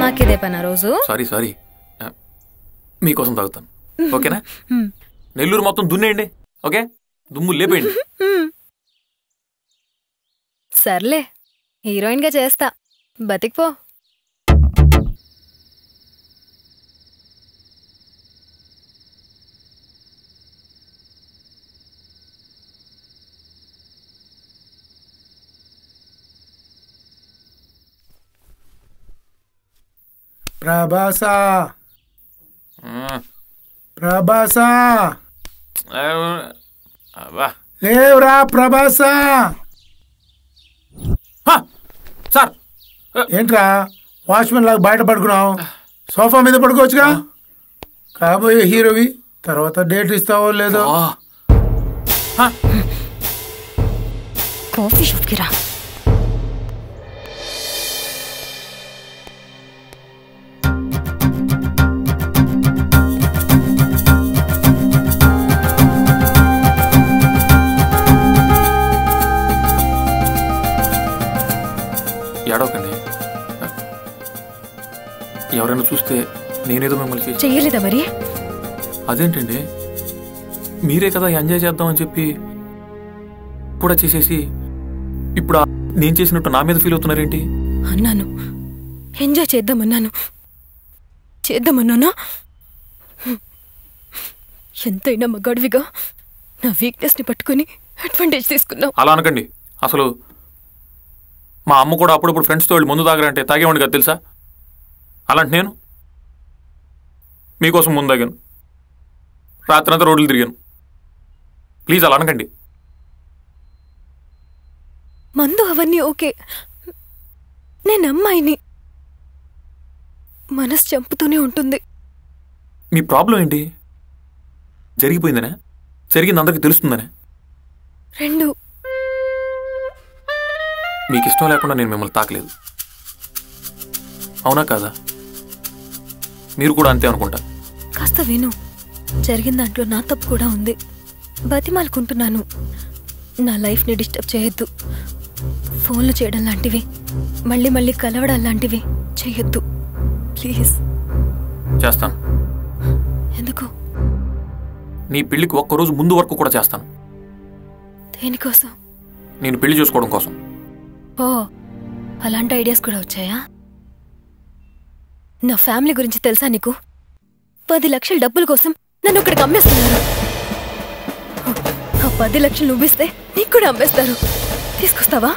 మాకిదే పనా రోజు? సారీ మీకోసం తాగుతాను, ఓకేనా? నెల్లూరు మొత్తం దున్నేయండి, ఓకే? దుమ్ము లేపేయండి. సర్లే, హీరోయిన్ గా చేస్తా, బతికిపో. ప్రభాసా, ప్రభాసా, లేవురా ప్రభాసా. సార్ ఏంట్రా వాచ్మెన్ లాగా బయట పడుకున్నావు? సోఫా మీద పడుకోవచ్చుగా. కాబోయే హీరోవి, తర్వాత డేట్ ఇస్తావో లేదో. కాఫీ షాప్కి రా. ఏడవకండి, ఎవరైనా చూస్తే నేనేదో మిమ్మల్ని చెయ్యలేదా మరి? అదేంటండి, మీరే కదా ఎంజాయ్ చేద్దామని చెప్పి కూడా చేసేసి ఇప్పుడు నేను చేసినట్టు నా మీద ఫీల్ అవుతున్నారేంటి? అన్నాను, ఎంజాయ్ చేద్దామన్నానా? ఎంతైనా మగాడివిగా నా వీక్నెస్ ని పట్టుకుని అడ్వాంటేజ్ తీసుకున్నావు. అలా అనకండి. అసలు మా అమ్మ కూడా అప్పుడప్పుడు ఫ్రెండ్స్తో వెళ్ళి ముందు తాగరంటే తాగేవాడిని కదా తెలుసా? అలాంటి నేను మీకోసం ముందు తాగాను, రాత్రంతా రోడ్లు తిరిగాను. ప్లీజ్ అలా అనకండి. మందు అవన్నీ ఓకే, నేను అమ్మాయిని, మనసు చంపుతూనే ఉంటుంది. మీ ప్రాబ్లం ఏంటి? జరిగిపోయిందనే, జరిగింది అందరికీ తెలుస్తుందనే? రెండు. మీకు ఇష్టం లేకుండా నేను మిమ్మల్ని తాకలేదు, అవునా కాదా? మీరు కూడా అంతే అనుకుంటా. కాస్త విను, జరిగిన దాంట్లో నా తప్పు కూడా ఉంది. బతిమాలుకుంటున్నాను, నా లైఫ్ని డిస్టర్బ్ చేయొద్దు. ఫోన్లు చేయడం లాంటివి, మళ్ళీ కలవడం లాంటివి చేయొద్దు ప్లీజ్. చేస్తాను. ఎందుకు? నీ పెళ్లికి ఒక్కరోజు ముందు వరకు కూడా చేస్తాను. దేనికోసం? నేను పెళ్లి చేసుకోవడం కోసం. ఓ, అలాంటి ఐడియాస్ కూడా వచ్చాయా? నా ఫ్యామిలీ గురించి తెలుసా నీకు? 10 లక్షల డబ్బుల కోసం నన్ను ఇక్కడికి అమ్మేస్తున్నారు. ఆ 10 లక్షలు నువ్విస్తే నీకు కూడా అమ్మేస్తారు. తీసుకొస్తావా?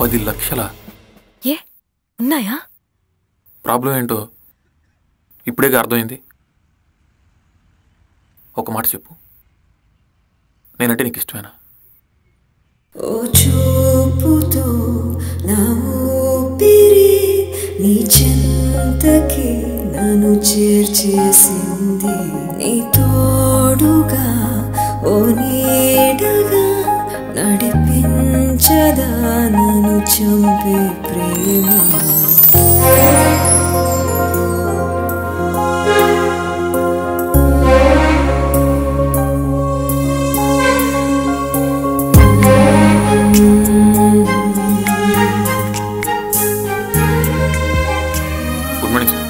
10 లక్షలా? ఏ ఉన్నాయా? ప్రాబ్లం ఏంటో ఇప్పుడేగా అర్థమైంది. ఒక మాట చెప్పు, నేనంటే నీకు ఇష్టమేనా? ఓ చూపుతో నా ఊపిరి నీ చెంతకి నన్ను చేర్చేసింది. నీ తోడుగా ఓ నీడగా నడిపించదా నన్ను చంపే ప్రేమ. Good morning sir.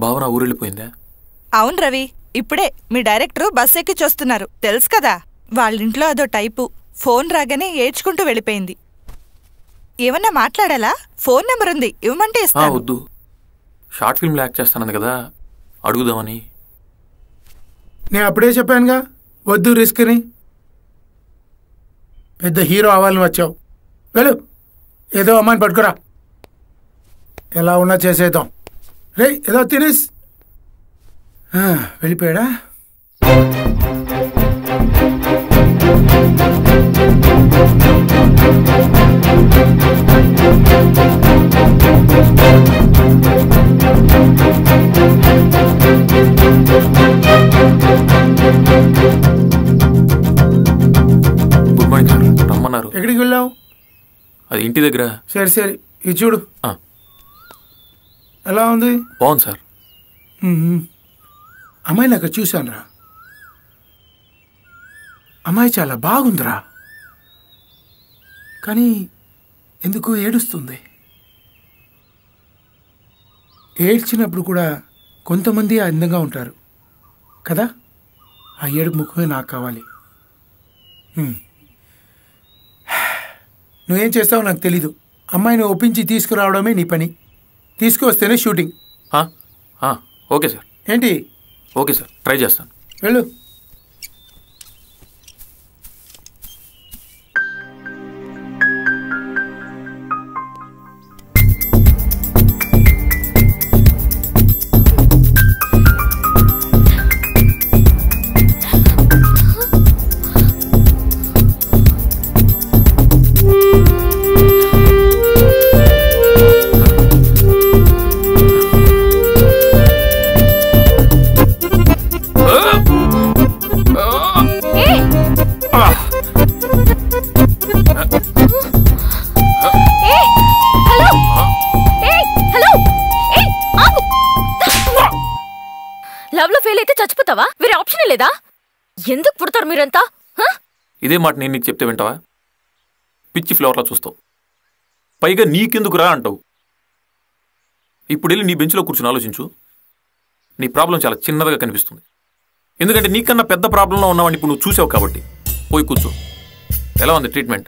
భావన ఊరెళ్ళిపోయిందా? అవును రవి, ఇప్పుడే మీ డైరెక్టర్ బస్ ఎక్కి చూస్తున్నారు. తెలుసు కదా, వాళ్ళింట్లో అదో టైపు. ఫోన్ రాగానే ఏడ్చుకుంటూ వెళ్ళిపోయింది. ఏమన్నా మాట్లాడాలా? ఫోన్ నెంబర్ ఉంది, ఇవ్వమంటే ఇస్తాను. వద్దు, షార్ట్ ఫిల్మ్లో యాక్ట్ చేస్తానంది కదా, అడుగుదామని. నేను అప్పుడే చెప్పానుగా వద్దు రిస్క్ అని. పెద్ద హీరో అవ్వాలని వచ్చావు. వెళ్ళు, ఏదో అమ్మాయిని పట్టుకురా. ఎలా ఉన్నా చేసేద్దాం. రే ఏదో తినేసి వెళ్ళిపోయాడా? గుడ్ మార్నింగ్ సార్, రమ్మన్నారు. ఎక్కడికి వెళ్ళావు? అది ఇంటి దగ్గర. సరే సరే, ఇది చూడు. ఎలా ఉంది? బాగుంది సార్. అమ్మాయిని అక్కడ చూశానురా. అమ్మాయి చాలా బాగుందిరా, కానీ ఎందుకో ఏడుస్తుంది. ఏడ్చినప్పుడు కూడా కొంతమంది అందంగా ఉంటారు కదా. ఆ ఏడుపు ముఖమే నాకు కావాలి. నువ్వేం చేస్తావో నాకు తెలీదు. అమ్మాయిని ఒప్పించి తీసుకురావడమే నీ పని. తీసుకువస్తేనే షూటింగ్. Okay sir. ఏంటి? ఓకే సార్, ట్రై చేస్తాను. వెళ్ళు. లవ్ లో ఫెయిల్ అయితే చచ్చిపోతావా? వేరే ఆప్షన్ లేదా? ఎందుకు పుడతారు మీరంతా? ఇదే మాట నేను నీకు చెప్తే వింటావా? పిచ్చి ఫ్లవర్లా చూస్తావు, పైగా నీకెందుకు రా అంటావు. ఇప్పుడు వెళ్ళి నీ బెంచ్లో కూర్చొని ఆలోచించు. నీ ప్రాబ్లం చాలా చిన్నదిగా కనిపిస్తుంది, ఎందుకంటే నీకన్నా పెద్ద ప్రాబ్లంలో ఉన్నావని ఇప్పుడు నువ్వు చూసావు కాబట్టి. పోయి కూర్చో. ఎలా ఉంది ట్రీట్మెంట్?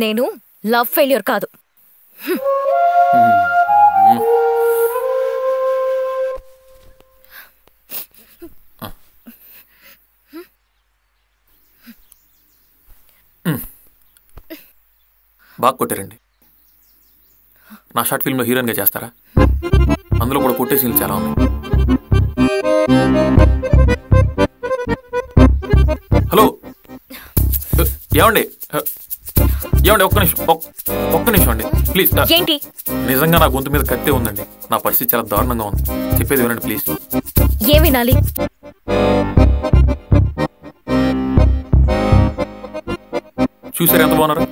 నేను లవ్ ఫెయిల్యూర్ కాదు. బాగా కొట్టారండి. నా షార్ట్ ఫిల్మ్లో హీరోయిన్గా చేస్తారా? అందులో కూడా కొట్టే సీన్లు చాలా ఉన్నాయి. హలో, ఏమండి ఏమండి, ఒక్క నిమిషం అండి ప్లీజ్. ఏంటి? నిజంగా నా గొంతు మీద కత్తే ఉందండి. నా పరిస్థితి చాలా దారుణంగా ఉంది. చెప్పేది వినండి ప్లీజ్. ఏం వినాలి? చూసారు ఎంత బాగున్నారు?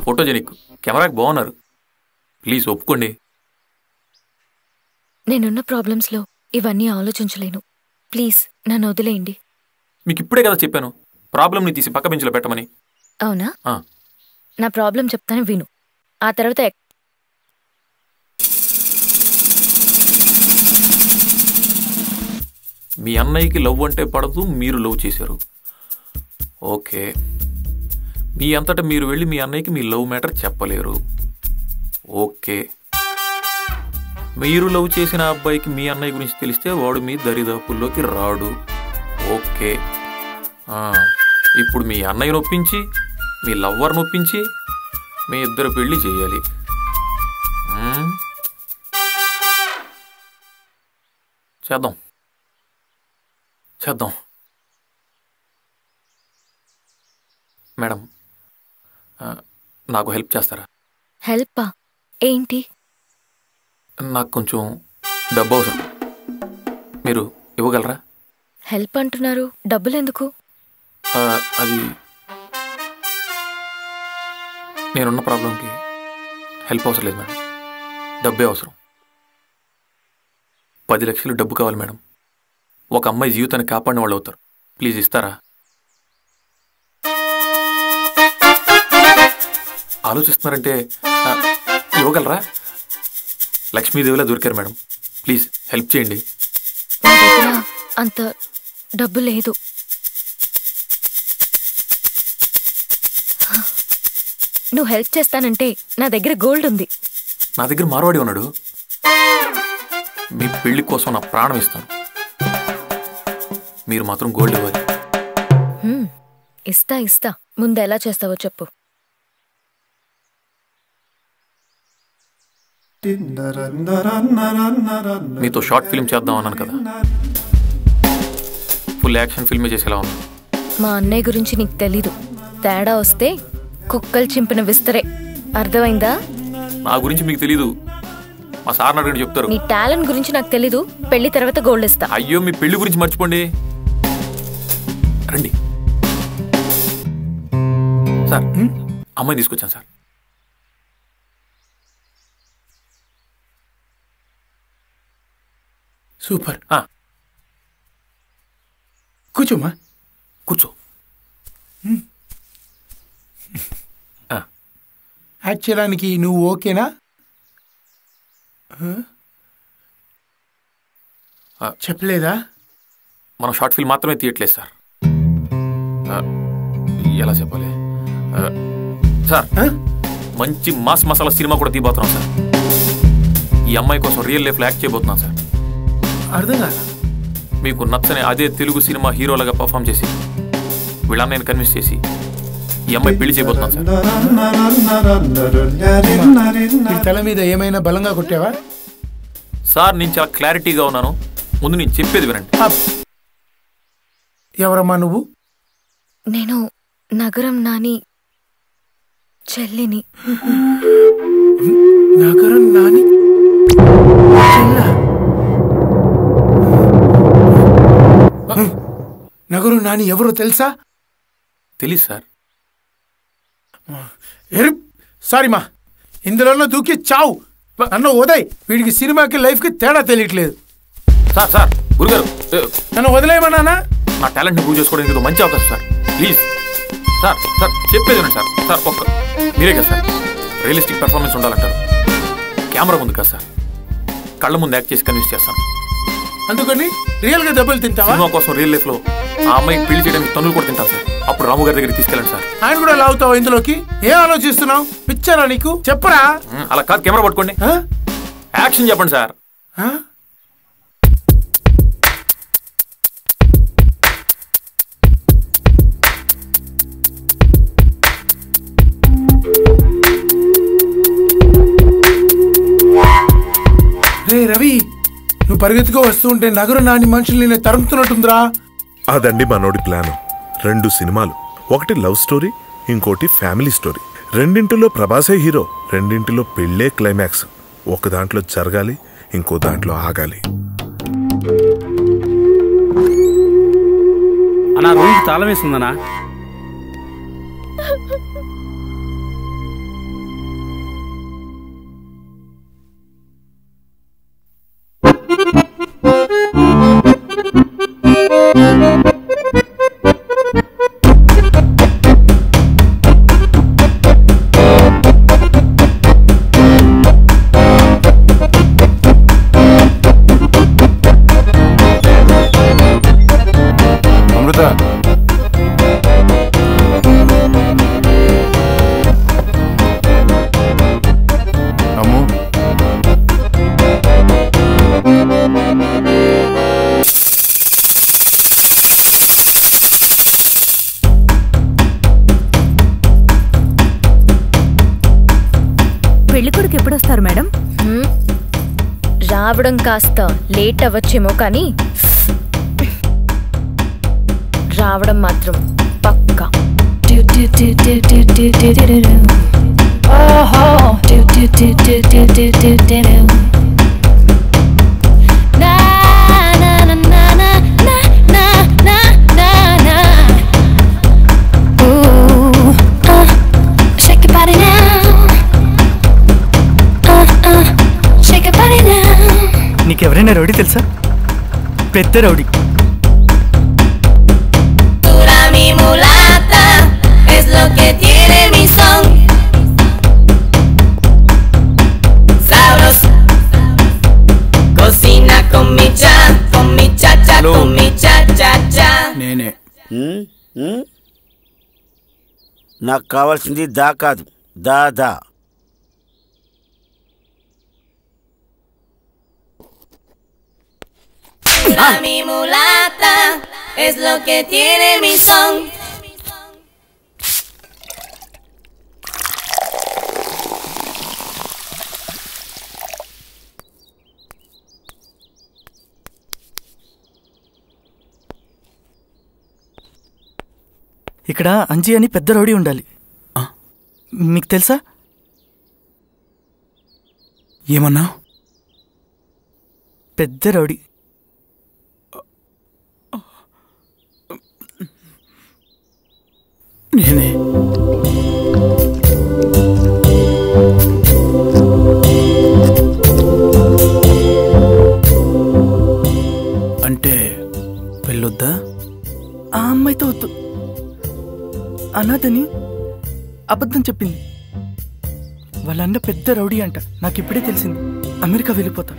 ఫోటోజెనిక్, కెమెరాకి బాగున్నారు. ప్లీజ్ ఒప్పుకోండి. నేనున్న ప్రాబ్లమ్స్లో ఇవన్నీ ఆలోచించలేను. ప్లీజ్ నన్ను వదిలేయండి. మీకు ఇప్పుడే కదా చెప్పాను ప్రాబ్లమ్ని తీసి పక్క బెంచ్లో పెట్టమని. అవునా? నా ప్రాబ్లం చెప్తాను, విను. ఆ తర్వాత మీ అన్నయ్యకి లవ్ అంటే పడదు, మీరు లవ్ చేశారు. ఓకే, మీ అంతటా మీరు వెళ్ళి మీ అన్నయ్యకి మీ లవ్ మ్యాటర్ చెప్పలేరు. ఓకే, మీరు లవ్ చేసిన అబ్బాయికి మీ అన్నయ్య గురించి తెలిస్తే వాడు మీ దరిదాపుల్లోకి రాడు. ఓకే, ఇప్పుడు మీ అన్నయ్య నొప్పించి మీ లవ్వర్ నొప్పించి మీ ఇద్దరు పెళ్లి చేయాలి. చేద్దాం చేద్దాం. మేడం, నాకు హెల్ప్ చేస్తారా? హెల్పా? ఏంటి? నాకు కొంచెం డబ్బు అవసరం, మీరు ఇవ్వగలరా? హెల్ప్ అంటున్నారు, డబ్బులు ఎందుకు? అది నేనున్న ప్రాబ్లంకి హెల్ప్ అవసరం లేదు మేడం, డబ్బే అవసరం. 10 లక్షలు డబ్బు కావాలి మేడం. ఒక అమ్మాయి జీవితాన్ని కాపాడిన వాళ్ళు అవుతారు. ప్లీజ్ ఇస్తారా? ఆలోచిస్తున్నారంటే ఇవ్వగలరా? లక్ష్మీదేవిలా దొరికారు మేడం, ప్లీజ్ హెల్ప్ చేయండి. అంత డబ్బు లేదు. నువ్వు హెల్ప్ చేస్తానంటే నా దగ్గర గోల్డ్ ఉంది. నా దగ్గర మార్వాడి ఉన్నాడు. మీ పెళ్లి కోసం నా ప్రాణం ఇస్తాను, మీరు మాత్రం గోల్డ్ ఇవ్వాలి. ఇస్తా ఇస్తా. ముందు ఎలా చేస్తావో చెప్పు. మీతో షార్ట్ ఫిల్మ్ చేద్దాం అన్నాను కదా, ఫుల్ యాక్షన్ ఫిల్మే చేసేలా ఉంది. మా అన్నయ్య గురించి నీకు తెలీదు. తేడా వస్తే కుక్కలు చింపిన విస్తరే. అర్థమైందా? నా గురించి మీకు తెలీదు, మా సార్ అడిగి చెప్తారు. నీ టాలెంట్ గురించి నాకు తెలీదు. పెళ్లి తర్వాత గోల్డ్ ఇస్తా. అయ్యో, మీ పెళ్లి గురించి మర్చిపోండి. రండి సార్, అమ్మాయి తీసుకొచ్చాను సార్. సూపర్. కూర్చోమ్మా, కూర్చో. యాక్ట్ చేయడానికి నువ్వు ఓకేనా? చెప్పలేదా? మనం షార్ట్ ఫిల్మ్ మాత్రమే తీయట్లేదు సార్. ఎలా చెప్పాలి సార్, మంచి మాస్ మసాలా సినిమా కూడా తీయబోతున్నాం సార్. ఈ అమ్మాయి కోసం రియల్ లైఫ్లో యాక్ట్ చేయబోతున్నాం సార్. అర్థం కాదా? మీకు నచ్చని అదే తెలుగు సినిమా హీరోలుగా పర్ఫామ్ చేసి వీళ్ళన్నయ్యని కన్విన్స్ చేసి ఈ అమ్మాయి పెళ్లి చేయబోతున్నాం సార్. తల మీద ఏమైనా బలంగా కొట్టావా? సార్, నేను చాలా క్లారిటీగా ఉన్నాను. ముందు నేను చెప్పేది వినండి. ఎవరమ్మా నువ్వు? నేను నగరం నాని చెల్లిని. నగరం నాని నగరం నాని ఎవరో తెలుసా? తెలీదు సార్. సారీ మా, ఇందులో దూకి చావు. నన్ను వదయ్. వీడికి సినిమాకి లైఫ్కి తేడా తెలియట్లేదు. సార్ సార్, గురుగారు నన్ను వదిలేయమన్నానా? నా టాలెంట్ని ప్రూవ్ చేసుకోవడానికి ఇది మంచి అవకాశం సార్. ప్లీజ్ సార్, సార్ చెప్పేది వినండి సార్. సార్ ఒక్క మీరే కదా సార్ రియలిస్టిక్ పెర్ఫార్మెన్స్ ఉండాలంటారు. కెమెరా ముందు కదా సార్, కళ్ళ ముందు యాక్ట్ చేసి కన్విన్స్ చేస్తాను. అందుకని రియల్ గా దెబ్బలు తింటావా? సినిమా కోసం రియల్ లైఫ్ లో ఆ అమ్మాయి పెళ్లి చేయడానికి తన్నులు కూడా తింటాను సార్. అప్పుడు రాము గారి దగ్గరికి తీసుకెళ్ళండి సార్. ఆయన కూడా లాగుతావా ఇందులోకి? ఏం ఆలోచిస్తున్నావు? పిచ్చారా నీకు? చెప్పరా? అలా కాదు, కెమెరా పట్టుకోండి, యాక్షన్ చెప్పండి సార్. రే రవి, నువ్వు పరిగెత్తుగా వస్తూ ఉంటే నగరు నాని మనుషుల్ని నేను తరుముతున్నట్టుందిరా. అదండి మనోడి ప్లాన్. 2 సినిమాలు, ఒకటి లవ్ స్టోరీ, ఇంకోటి ఫ్యామిలీ స్టోరీ. రెండింటిలో ప్రభాసే హీరో, రెండింటిలో పెళ్ళే క్లైమాక్స్. ఒక దాంట్లో జరగాలి, ఇంకో దాంట్లో ఆగాలి. అన్నా రూమ్ తాళం వేస్తుందనా? పెళ్లి కొడుకు ఎప్పుడొస్తారు మేడం? రావడం కాస్త లేట్ అవ్వచ్చేమో కానీ రావడం మాత్రం పక్కా. నీకెవరైనా రౌడీ తెలుసా? పెద్ద రౌడీ. నేనే. నాకు కావాల్సింది దా కాదు, దా. Mi mulata es lo que tiene mi son. ఇక్కడ అంజీ అని పెద్ద రౌడీ ఉండాలి. మీకు తెలుసా? ఏమన్నా? పెద్ద రౌడీ. నేనే. అంటే పెళ్ళొద్దా? ఆ అమ్మాయితో వద్దు. అనాథని అబద్ధం చెప్పింది. వాళ్ళన్న పెద్ద రౌడీ అంట. నాకు ఇప్పుడే తెలిసింది. అమెరికా వెళ్ళిపోతా,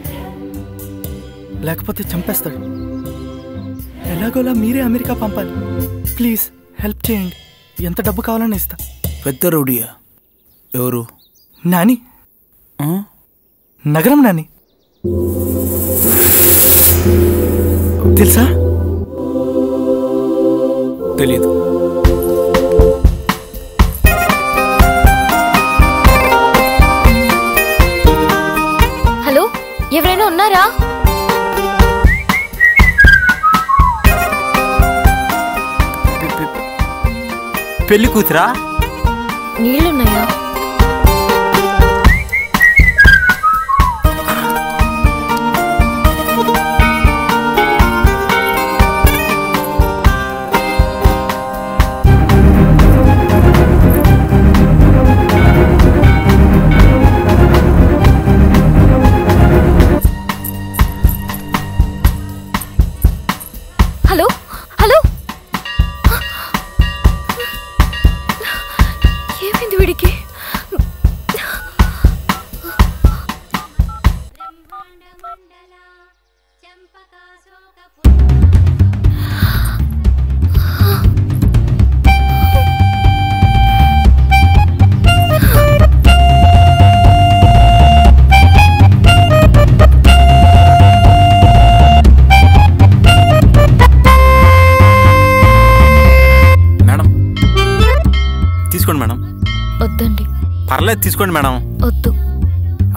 లేకపోతే చంపేస్తాడు. ఎలాగోలా మీరే అమెరికా పంపాలి. ప్లీజ్ హెల్ప్ చేయండి. ఎంత డబ్బు కావాలని ఇస్తా. పెద్ద రౌడీయా? ఎవరు? నాని. నగరం నాని. తెలుసా? తెలీదు. హలో, ఎవరైనా ఉన్నారా? పెళ్లి కూతురా? నీళ్లున్నాయా? హలో హలో, ఏమైంది వీడికి? మేడం తీసుకోండి మేడం. వద్దండి. పర్లేదు తీసుకోండి మేడం. వద్దు.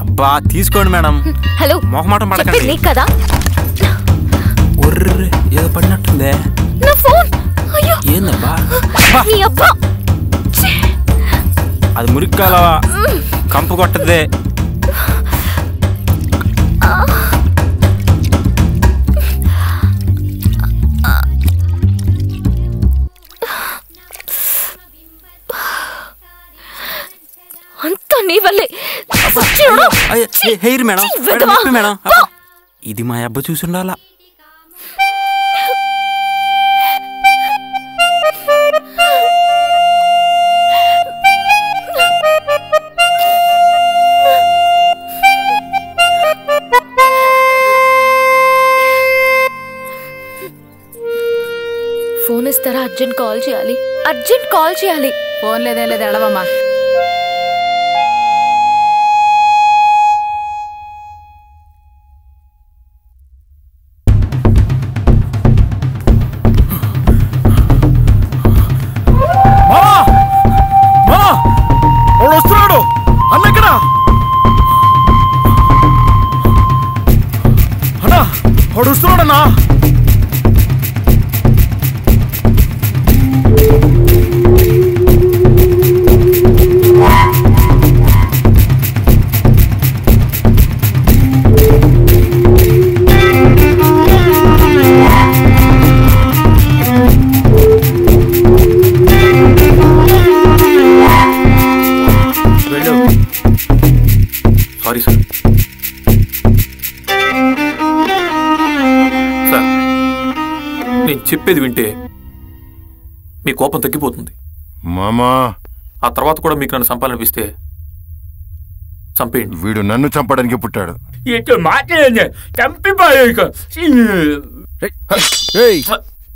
అబ్బా తీసుకోండి మేడం. హలో, మొహమాటం పడకండి. చెప్పేది నీకు కదా? ఒర్రే ఏదో పడినట్టుందే. నా ఫోన్. అయ్యో, ఏందబ్బా? నీ అబ్బా. అది మురిక్కాల కంపు కొట్టదే. అంతా నీ వల్లే. హెయిర్ మేడం, మేడం ఇది మా అబ్బ చూసుండాలా. ఫోన్ ఇస్తారా? అర్జెంట్ కాల్ చేయాలి. అర్జెంట్ కాల్ చేయాలి. ఫోన్ లేదే లేదు, ఎడవమ్మా. వస్తున్నాడు. అన్న ఎక్కడా? Sorry sir. సార్ నేను చెప్పేది వింటే మీ కోపం తగ్గిపోతుంది మామా. ఆ తర్వాత కూడా మీకు నన్ను చంపాలనిపిస్తే చంపేయండి. వీడు నన్ను చంపడానికి పుట్టాడు.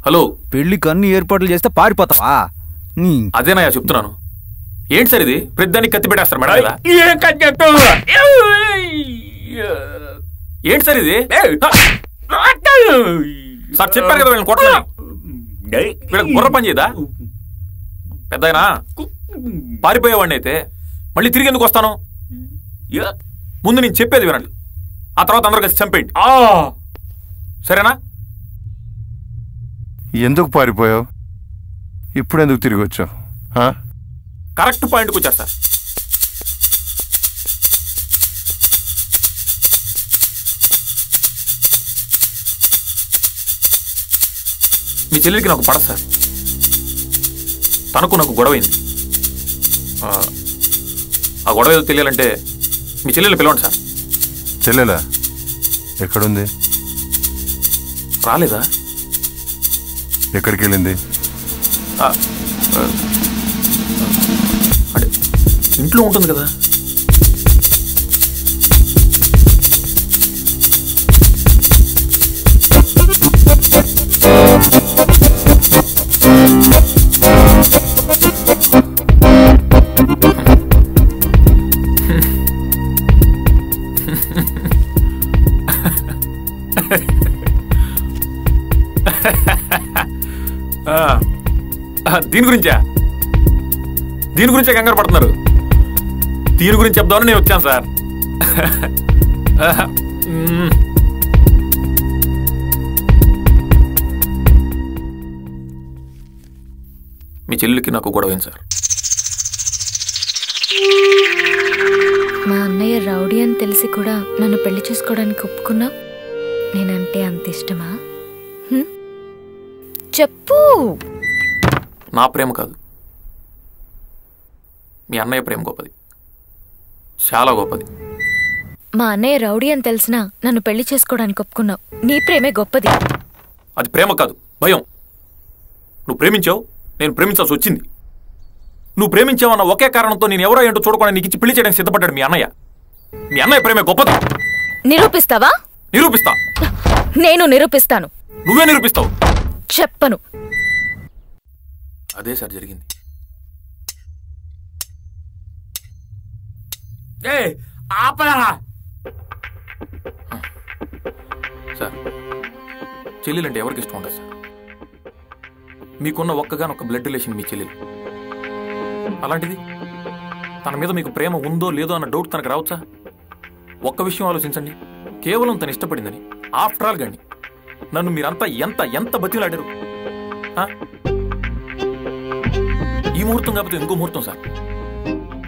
హలో, పెళ్లికి అన్ని ఏర్పాట్లు చేస్తే పారిపోతావా? అదేనాయా చెప్తున్నాను. ఏంటి సార్ ఇది? పెద్దానికి కత్తి పెట్టేస్తారు మేడం ఇలా. ఏంటి సార్ ఇది? సార్ చెప్పారు కదా వీళ్ళని కొట్టని. వీళ్ళకి బుర్ర పని చేయదా? పెద్దయినా పారిపోయేవాడిని అయితే మళ్ళీ తిరిగి ఎందుకు వస్తాను? ముందు నేను చెప్పేది వినండి, ఆ తర్వాత అందరూ కలిసి చంపేయండి, సరేనా? ఎందుకు పారిపోయావు? ఇప్పుడు ఎందుకు తిరిగి వచ్చావు? కరెక్ట్ పాయింట్కి వచ్చారు సార్. మీ చెల్లెలికి నాకు పడదు సార్. తనకు నాకు గొడవైంది. ఆ గొడవ ఏదో తెలియాలంటే మీ చెల్లెలు పిలవండి సార్. చెల్లెలా ఎక్కడుంది? రాలేదా? ఎక్కడికి వెళ్ళింది? అంటే ఇంట్లో ఉంటుంది కదా. దీని గురించే కంగారు పడుతున్నారు. దీని గురించి చెప్దామని నేను వచ్చాను సార్. మీ చెల్లికి నాకు గొడవైంది సార్. మా అన్నయ్య రౌడీ అని తెలిసి కూడా నన్ను పెళ్లి చేసుకోవడానికి ఒప్పుకున్నా. నేనంటే అంత ఇష్టమా? చెప్పు. నా ప్రేమ కాదు, మీ అన్నయ్య ప్రేమ గొప్పది, చాలా గొప్పది. మా అన్నయ్య రౌడీ అని తెలిసినా నన్ను పెళ్లి చేసుకోవడానికి ఒప్పుకున్నావు. నీ ప్రేమే గొప్పది. అది ప్రేమ కాదు, భయం. నువ్వు ప్రేమించావు, నేను ప్రేమించాల్సి వచ్చింది. నువ్వు ప్రేమించావన్న ఒకే కారణంతో నేను ఎవరో ఏంటో చూడకుండా నీకు ఇచ్చి పెళ్లి చేయడానికి సిద్ధపడ్డాడు మీ అన్నయ్య. మీ అన్నయ్య ప్రేమే గొప్పది. నిరూపిస్తావా? నిరూపిస్తా. నేను నిరూపిస్తాను. నువ్వే నిరూపిస్తావు. చెప్పను. అదే సార్ జరిగింది. సార్ చెల్లెలంటే ఎవరికి ఇష్టం ఉండదు సార్. మీకున్న ఒక్కగానొక్క బ్లడ్ రిలేషన్ మీ చెల్లెలు. అలాంటిది తన మీద మీకు ప్రేమ ఉందో లేదో అన్న డౌట్ తనకు రావచ్చా? ఒక్క విషయం ఆలోచించండి, కేవలం తను ఇష్టపడిందని. ఆఫ్టర్ ఆల్ గాని నన్ను మీరంతా ఎంత ఎంత బతిలాడారు. ఈ ముహూర్తం కాకపోతే ఇంకో ముహూర్తం సార్.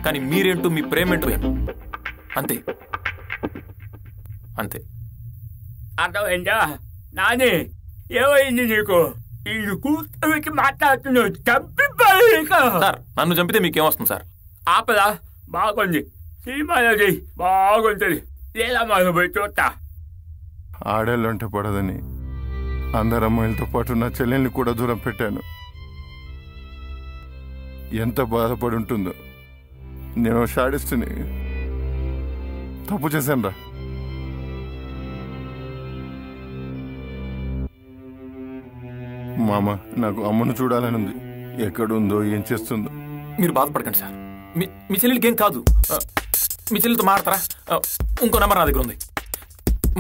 కానీ మీరేంటో మీ ప్రేమేంటో అంతే అంతే. అర్థమైందా నాని? ఏమైంది నీకు? ఈ కూర్చోబెట్టి మాట్లాడుతున్నావు. సార్ నన్ను చంపితే మీకేమొస్తుంది సార్? ఆపదా బాగుంది, సినిమాలోది బాగుంటుంది. లేదా మనం పోయి చూస్తా. ఆడేళ్ళంటే పడదని అందరు అమ్మాయిలతో పాటు నా చెల్లెల్ని కూడా దూరం పెట్టాను. ఎంత బాధపడి ఉంటుందో. నేను షాడిస్తుని తప్పు చేశాను రా. మామ, నాకు అమ్మను చూడాలని ఉంది. ఎక్కడుందో, ఏం చేస్తుందో. మీరు బాధపడకండి సార్. మీ చెల్లెలికి ఏం కాదు. మీ చెల్లెలతో మాట్లాడతారా? ఇంకో నెంబర్ నా దగ్గర ఉంది,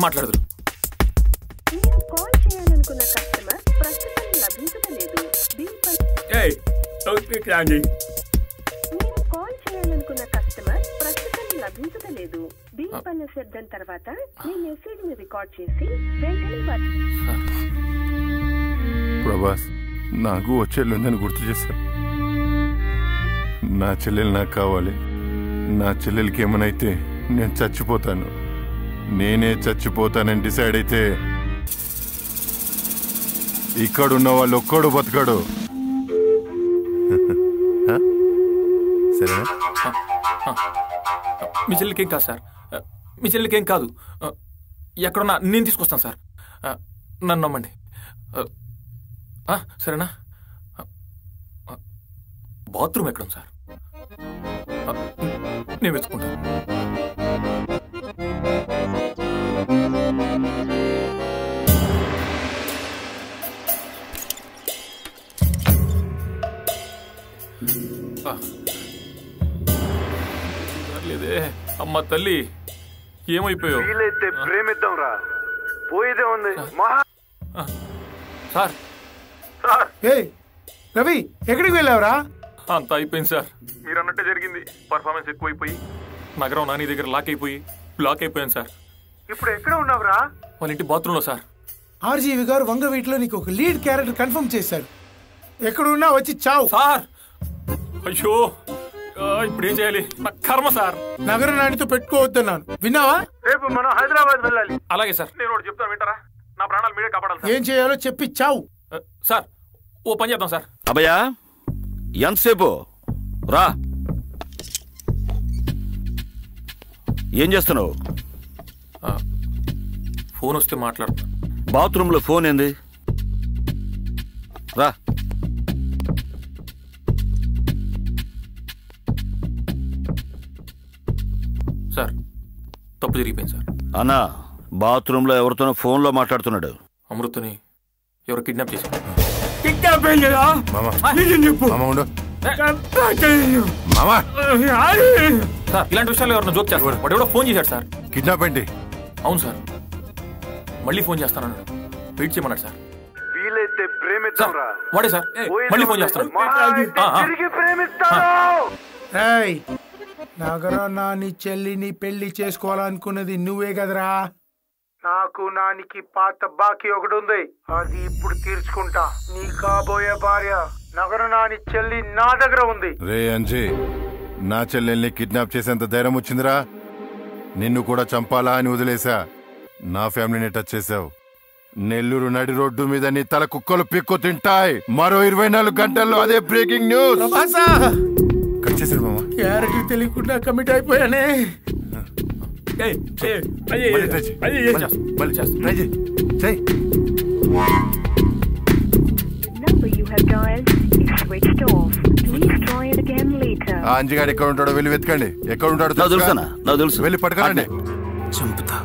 మాట్లాడదురు. తర్వాత మీ మెసేజ్ ని రికార్డ్ చేసి వెంటనే ప్రభాస్, నాకు ఓ చెల్లెందని గుర్తు చేశాను. నా చెల్లెలు నాకు కావాలి. నా చెల్లెలకి ఏమనైతే నేను చచ్చిపోతాను. నేనే చచ్చిపోతానని డిసైడ్ అయితే ఇక్కడున్న వాళ్ళు ఒక్కడు బతకడు. సరేనా? మీ చెల్లికి ఏం కాదు సార్. మీ చెల్లికి ఏం కాదు. ఎక్కడున్నా నేను తీసుకొస్తాను సార్. నన్ను నమ్మండి. సరేనా? బాత్రూమ్ ఎక్కడ సార్? నేను వెతుకుంటాను. లేదే అమ్మ తల్లి, ఏమైపోయావు? వీలైతే ప్రేమిద్దాం రా, పోయేదే ఉంది. సార్ రవి, ఎక్కడికి వెళ్ళావురా? అంతా అయిపోయింది సార్, మీరు అన్నట్టే జరిగింది. పర్ఫార్మెన్స్ ఎక్కువైపోయి నగరం నాని దగ్గర లాక్ అయిపోయి బ్లాక్ అయిపోయాను సార్. ఇప్పుడు ఎక్కడ ఉన్నావురా? వాళ్ళ ఇంటి బాత్రూంలో సార్. ఆర్జీవి గారు వంగవీటిలో నీకు ఒక లీడ్ క్యారెక్టర్ కన్ఫర్మ్ చేశారు. ఎక్కడున్నా వచ్చి చావు సార్. అయ్యో, ఇప్పుడు ఏం చేయాలి? నా కర్మ సార్. నగర నానితో పెట్టుకోవద్దన్నాను, విన్నావా? రేపు మనం హైదరాబాద్ వెళ్ళాలి. అలాగే సార్. నేను ఒకటి చెప్తాను, వింటారా? నా ప్రాణాలు మీరే కాపాడాలి. ఏం చేయాలో చెప్పి చావు. సార్ ఓ పని చేద్దాం సార్. అభయా, ఎంతసేపు రా? ఏం చేస్తున్నావు? ఫోన్ వస్తే మాట్లాడుతా. బాత్రూంలో ఫోన్ ఏంది? రా. సార్ తప్పు జరిగిపోయింది సార్. అన్నా, బాత్రూంలో ఎవరితోనో ఫోన్లో మాట్లాడుతున్నాడు. అమృతని ఎవరు కిడ్నాప్ చేశారు? సార్ ఇలాంటి విషయాలు ఎవరైనా జోక్ చేస్తారు. వాడు ఎవడో ఫోన్ చేశాడు సార్. కిడ్నాప్ ఏంటి? అవును సార్, మళ్ళీ ఫోన్ చేస్తానన్నాడు. వెయిట్ చేయమన్నాడు సార్. వీలైతే ప్రేమిద్దాం రా. వాడే సార్, మళ్ళీ ఫోన్ చేస్తాను. నగర నాని చెల్లిని పెళ్లి చేసుకోవాలనుకున్నది నువ్వే కదరా? నాకు నానికి పాత బాకీ ఒకటి ఉంది, అది ఇప్పుడు తీర్చుకుంటా. నీ కాబోయే భార్య నగర నాని చెల్లి నా దగ్గర ఉంది. రే అంజీ, నా చెల్లెల్ని కిడ్నాప్ చేసేంత ధైర్యం వచ్చిందిరా? నిన్ను కూడా చంపాలా అని వదిలేసా. నా ఫ్యామిలీని టచ్ చేసావు. నెల్లూరు నడి రోడ్డు మీద నీ తల కుక్కలు పిక్కు తింటాయి. మరో 24 గంటల్లో అదే బ్రేకింగ్ న్యూస్. కట్ చేశాడు మామ. క్యారెక్టర్ తెలియకుండా కమిట్ అయిపోయానే. అంజిగాడు ఎక్కడ ఉంటాడో వెళ్ళి వెతకండి. ఎక్కడ ఉంటాడో తెలుసు, వెళ్ళి పట్టుకోండి. చంపుతా,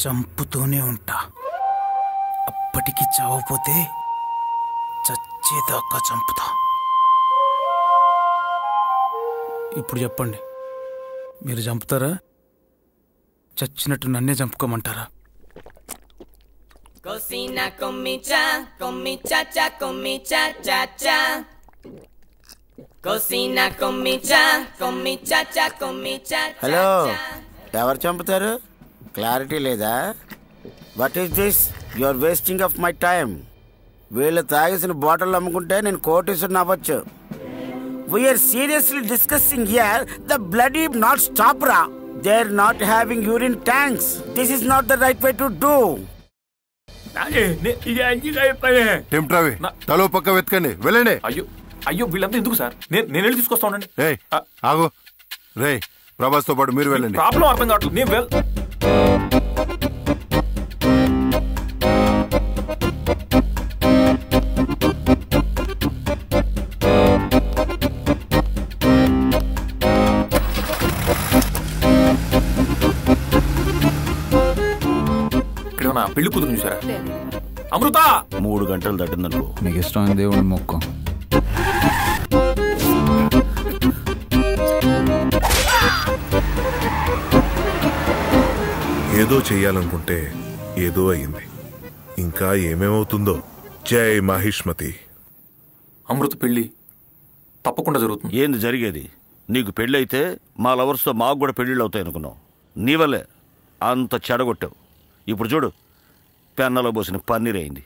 చంపుతూనే ఉంటా. అప్పటికి చావపోతే చచ్చేదాకా చంపుతా. ఇప్పుడు చెప్పండి, మీరు చంపుతారా? చచ్చినట్టు నన్నే చంపుకోమంటారా? Cocina con mi cha-cha, con mi cha-cha-cha. Cocina con mi cha-cha, con mi cha-cha-cha. Hello, ఎవరు చంపుతారు? క్లారిటీ లేదా? What is this? You are wasting of my time. వీళ్ళు తాగేసిన బాటిల్ అమ్ముకుంటే నేను కోటీశ్వరుని అవ్వచ్చు. We are seriously discussing here. The bloody not stop రా. They are not having urine tanks. This is not the right way to do. టెంప్రవి తలో పక్క వెతకండి, వెళ్ళండి. అయ్యో అయ్యో, వీళ్ళంతా ఎందుకు సార్? నేను వెళ్ళి తీసుకొస్తా ఉండండి. ఆగు రే, ప్రభాస్ తో పాటు మీరు వెళ్ళండి. ప్రాబ్లం అర్థం కావట్లేదు. నేను పెళ్లి కూతురు చూసారా? అమృత 3 గంటలు దాటిందనుకో. నీకు ఇష్టమైన దేవుని మొక్కు. ఏదో చెయ్యాలనుకుంటే ఏదో అయింది. ఇంకా ఏమేమవుతుందో. జై మహిష్మతి. అమృత పెళ్లి తప్పకుండా జరుగుతుంది. ఏంది జరిగేది? నీకు పెళ్ళైతే మా లవర్స్తో మాకు కూడా పెళ్ళిళ్ళు అవుతాయి అనుకున్నావు. నీ వల్లే అంత చెడగొట్టావు. ఇప్పుడు చూడు, పెన్నలో పోసిన పన్నీర్ అయింది.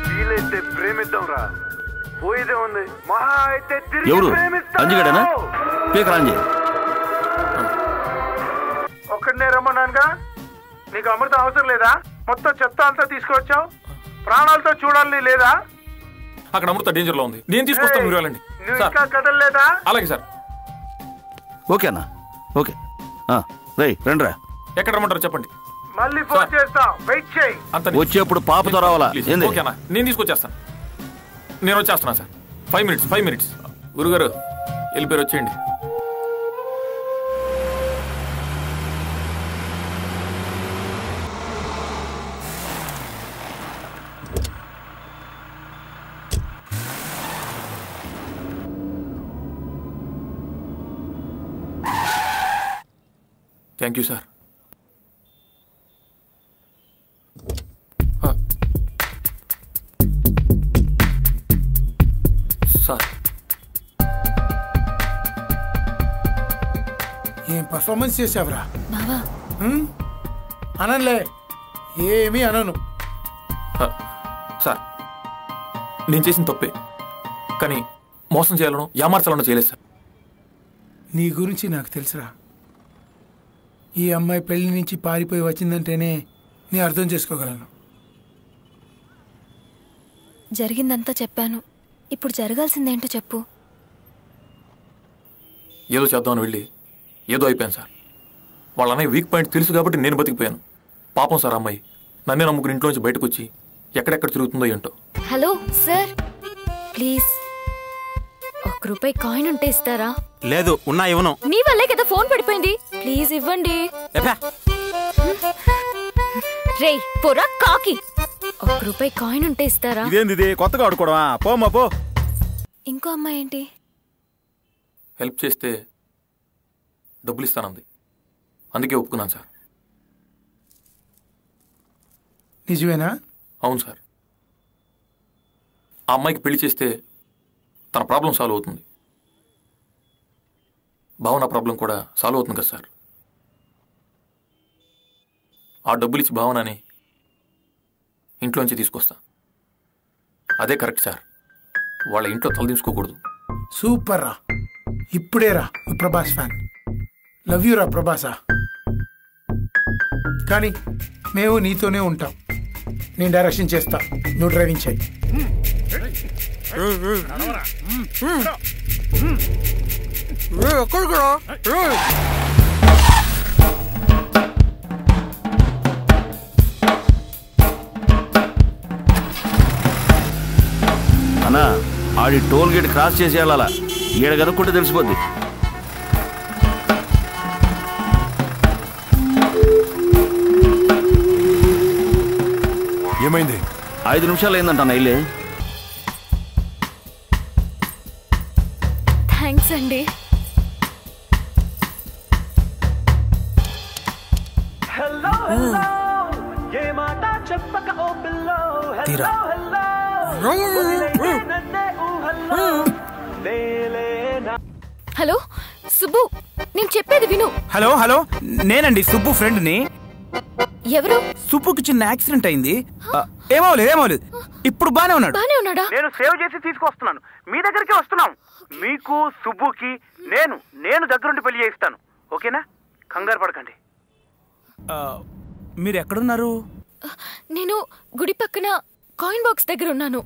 వీలైతే ప్రేమిద్దాం రా, పోయేదే ఉంది. మహా అయితే తిరిగి ఎవరు ప్రేమిస్తాను. అంజిగడనా పేక రాంజీ ఒక్కడనే రమ్మన్నానుగా. నీకు అమృతం అవసరం లేదా? మొత్తం చెత్త అంతా తీసుకొచ్చావు. ప్రాణాలతో చూడాలని లేదా? అక్కడ అమృత డేంజర్ లో ఉంది. నేను తీసుకొస్తాను, మీరు వెళ్ళండి. నువ్వు ఇంకా కదలలేదా? అలాగే సార్. ఓకే అన్న ఓకే. రేయ్ రండిరా. ఎక్కడ రమ్మంటారు చెప్పండి. మళ్ళీ ఫోన్ చేస్తా, వెయిట్ చేయి. వచ్చేప్పుడు పాపతో రావాలా? ఏంది? ఓకేనా, నేను తీసుకొచ్చేస్తాను. నేను వచ్చేస్తున్నా సార్. 5 మినిట్స్. గురుగారు వెళ్ళిపోయారు, వచ్చేయండి. Thank you sir. సార్ ఏం పర్ఫార్మెన్స్ చేసావురా? బావా అనలే, ఏమీ అనను. సార్ నేను చేసిన తప్పే, కానీ మోసం చేయాలనో యామార్చాలనో చేయలేదు సార్. నీ గురించి నాకు తెలుసురా. ఈ అమ్మాయి పెళ్లి నుంచి పారిపోయి వచ్చిందంటేనే నీ అర్థం చేసుకోగలను. జరిగిందంతా చెప్పాను, ఇప్పుడు జరగాల్సిందేంటో చెప్పు. ఏదో చేద్దామని వెళ్ళి ఏదో అయిపోయాను సార్. వాళ్ళ అన్నయ్య వీక్ పాయింట్ తెలుసు కాబట్టి నేను బతికిపోయాను. పాపం సార్, అమ్మాయి నన్నే నమ్ముకుని ఇంట్లో నుంచి బయటకు వచ్చి ఎక్కడెక్కడ తిరుగుతుందో ఏంటో. హలో సార్, ప్లీజ్ ₹1 కాయిన్ ఉంటే ఇస్తారా? లేదు, ఉన్నా ఇవ్వను. నీ వల్లే కదా ఫోన్ పడిపోయింది, ప్లీజ్ ఇవ్వండి. రే పొరా కాకి, ₹1 కాయిన్ ఉంటే ఇస్తారా? ఇదేంది కొత్తగా ఆడుకోవడమా? పోమ్మా పో. ఇంకో అమ్మాయి ఏంటి? హెల్ప్ చేస్తే డబ్బులు ఇస్తానంది, అందుకే ఒప్పుకున్నాను సార్. నిజమేనా? అవును సార్. ఆ అమ్మాయికి పెళ్లి చేస్తే తన ప్రాబ్లం సాల్వ్ అవుతుంది. భావన ప్రాబ్లం కూడా సాల్వ్ అవుతుంది కదా సార్. ఆ డబ్బులు ఇచ్చి భావనని ఇంట్లోంచి తీసుకొస్తా. అదే కరెక్ట్ సార్. వాళ్ళ ఇంట్లో తలదించుకోకూడదు. సూపర్ రా, ఇప్పుడే రా ప్రభాస్ ఫ్యాన్. లవ్ యూ రా ప్రభాసా. కానీ మేము నీతోనే ఉంటాం. నేను డైరెక్షన్ చేస్తా, నువ్వు డ్రైవింగ్ చేయి. అన్నా ఆడి టోల్ గేట్ క్రాస్ చేసి వెళ్ళాలా? ఈడ కనుక్కుంటే తెలిసిపోద్ది. ఏమైంది? 5 నిమిషాలు అయిందంట అన్న ఇల్లే. థ్యాంక్స్ అండి. తీరా హలో సుబ్బు, నేను చెప్పేది విను. హలో హలో, నేనండి సుబ్బు ఫ్రెండ్ని. ఎవరు? సుబ్బుకి చిన్న యాక్సిడెంట్ అయింది. ఏమవలేదు, ఇప్పుడు బానే ఉన్నాడు. నేను సేవ్ చేసి తీసుకొస్తున్నాను, మీ దగ్గరికి వస్తున్నాం. మీకు సుబ్బుకి నేను దగ్గరుండి పెళ్లి చేయిస్తాను, ఓకేనా? కంగారు పడకండి. మీరు ఎక్కడున్నారు? నేను గుడి పక్కన కాయిన్ బాక్స్ దగ్గర ఉన్నాను.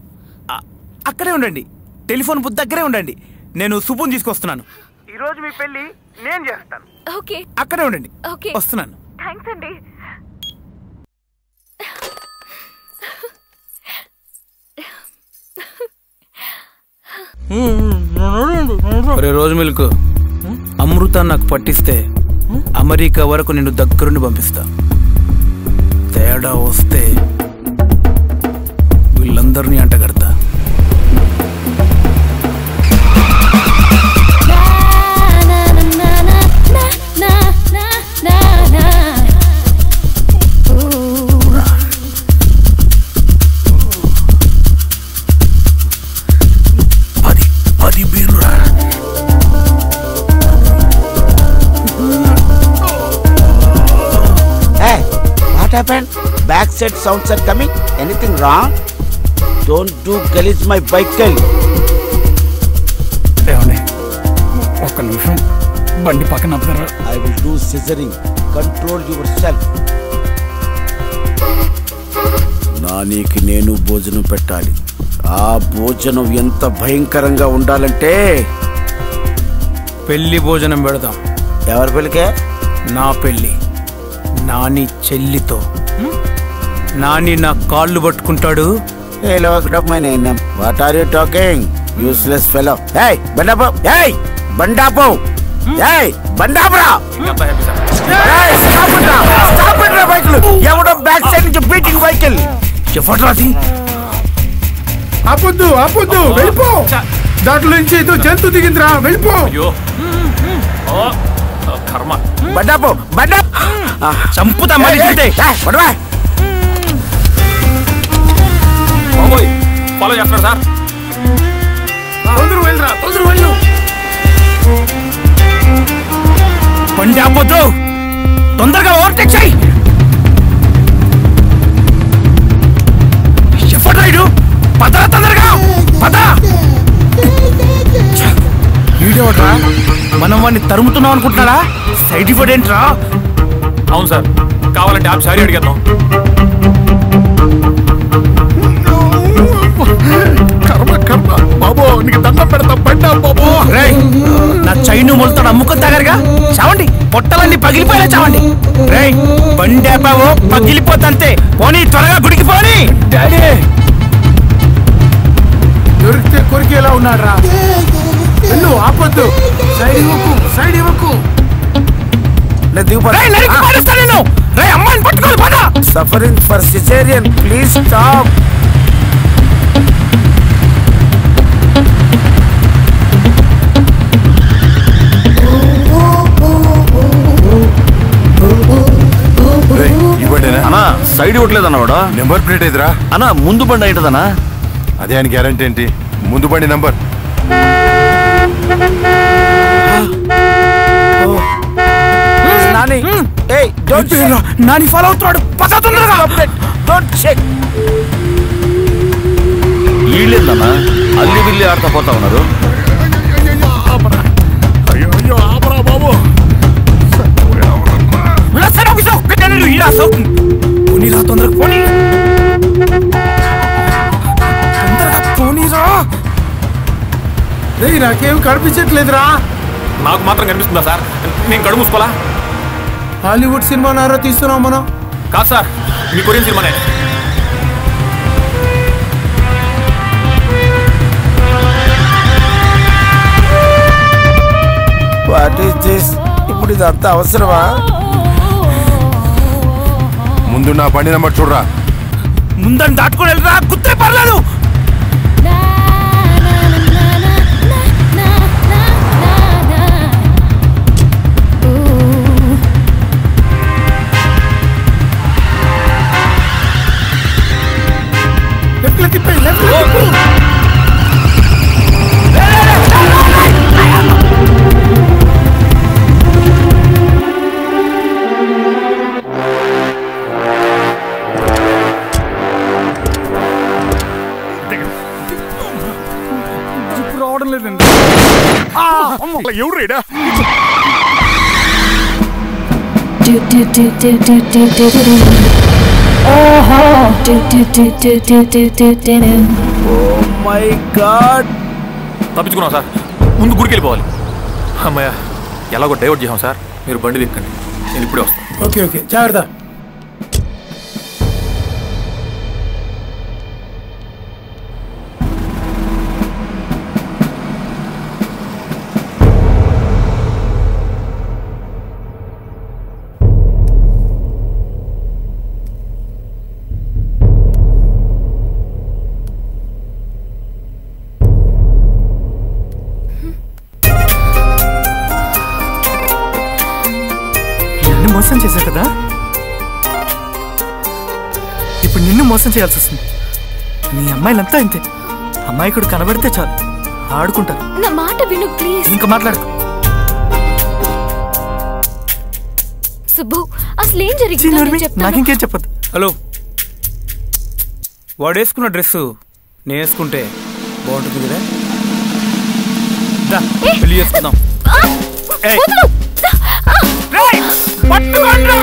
అక్కడే ఉండండి, టెలిఫోన్ బుత్ దగ్గరే ఉండండి. నేను సుబ్బుని తీసుకొస్తున్నాను. ఈ రోజు మీ పెళ్లి నేను చేస్తాను. ఓకే, అక్కడే ఉండండి, ఓకే వస్తున్నాను. థ్యాంక్స్ అండి. రోజు మిల్క్ అమృత నాకు పట్టిస్తే అమెరికా వరకు నిన్ను దగ్గరుండి పంపిస్తా. తేడా వస్తే వీళ్ళందరినీ అంటగడతా. What happened? Backside sounds are coming. Anything wrong? Don't do gullies my vehicle. ఒక్క నిమిషం బండి పక్కన ఆపుతారా? I will do scissoring. Control yourself. నానికి నేను భోజనం పెట్టాలి. ఆ భోజనం ఎంత భయంకరంగా ఉండాలంటే పెళ్లి భోజనం పెడదాం. ఎవరి పెళ్ళికే? నా పెళ్లి. నాని చెల్లితో. నాని నా కాళ్ళు పట్టుకుంటాడు. What are you talking useless fellow? ఏయ్ బండాపో, ఏయ్ బండాపో, ఏయ్ బండాపరా, ఏయ్ స్టాప్ ఇట్ రా, స్టాప్ ఇట్ రా బైకులు. ఎవడో బ్యాక్ సైడ్ నుంచి బీటింగ్ బైకులు. ఎవడ్రాది? ఆపొద్దు, ఆపొద్దు, వెళ్ళిపో. దాంట్లో నుంచి ఏదో జంతు దిగిందిరా, వెళ్ళిపో. కర్మ. బండాపో, బండా చంపుతా మళ్ళీ తింటే. ఫాలో చేస్తున్నాడు సార్. తొందర వెళ్ళరా, తొందర వెళ్ళు. బండి ఆపొద్దు, తొందరగా ఓవర్టేక్ చేయి. ఎవడ్రాయుడు? పదరా తొందరగా, పద. వీడేవడ్రా? మనం వాడిని తరుముతున్నాం అనుకుంటున్నారా? సైడ్ ఇవ్వడు ఏంట్రా? అవును సార్, కావాలంటే ఆప్ సారీ అడిగేద్దాం. కర్మ కర్మ బాబో, నీకు దండం పెడతా బండా బాబో. నా చైను మొలతాడు అమ్ముకొని తాగారుగా, చావండి. పొట్టలన్నీ పగిలిపోయేలా చావండి. రేయ్ బండి ఆపావో పగిలిపోతంతే. పోనీ త్వరగా గుడికి పోనీ. డాడీ దొరికితే కొరికి ఎలా ఉన్నాడ్రా? వెళ్ళు, ఆపొద్దు. Side ఇవ్వకు, side ఇవ్వకు. అమ్మాయిని పట్టుకోవాలి, పద. Suffering for caesarean, please stop. అన్నా సైడ్ ఇవ్వట్లేదు అన్నవాడా? నెంబర్ ప్లేట్ ఎదురా అన్నా, ముందు బండి అయింటదన్నా. అదే అని గ్యారంటీ ఏంటి? ముందు బండి నంబర్. నాని ఫాలో అవుతున్నాడు, పద తొందరగా. Don't check. వీళ్ళేందన్నా అల్లి బిల్లి ఆడతా పోతా ఉన్నారు? అయ్యో ఆపరా బాబు. తొందరగా పోనీరా. రేయ్ నాకేం కనిపించట్లేదురా. నాకు మాత్రం కనిపిస్తుందా సార్? నేను కడుపు మూసుకోవాలా? హాలీవుడ్ సినిమా నారో తీస్తున్నాం మనం. కాదు సార్, మీ కొరియన్ సినిమానే. What is this? ఇప్పుడు ఇదంతా అవసరమా? ముందు నా బండి నంబర్ చూడరా. ముందని దాటుకొని వెళ్ళరా, కుత్తే పర్లేదు. లెఫ్ట్ లో తిప్పి, లెఫ్ట్ లో తిప్పు. ఎవరుడా? మై గాడ్, తప్పించుకున్నాం సార్. ముందు గుడికి వెళ్ళిపోవాలి. అమ్మయ్య, ఎలాగో డైవర్ట్ చేసాం సార్. మీరు బండి దిక్కండి, నేను ఇప్పుడే వస్తాను. ఓకే ఓకే, జాగ్రత్త. మోసం చేశా కదా, ఇప్పుడు నిన్ను మోసం చేయాల్సి వస్తుంది. నీ అమ్మాయిలంతా ఇంతే. అమ్మాయికుడు కనబడితే చాలు ఆడుకుంటారు. నా మాట విను ప్లీజ్. ఇంకా మాట్లాడు. సుబ్బు, అసలు ఏం జరిగింది? నాకింకేం చెప్పదు. హలో, వాడు వేసుకున్న డ్రెస్ నేను వేసుకుంటే బాగుంటుంది కదా? పెళ్లి చేసుకుందాం. పట్టుకోండి.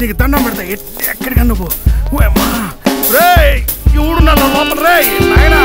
నీకు దండం పెడతా ఎక్కడికన్నా పో. రే ఎవడు నా లోపల రే నాయనా.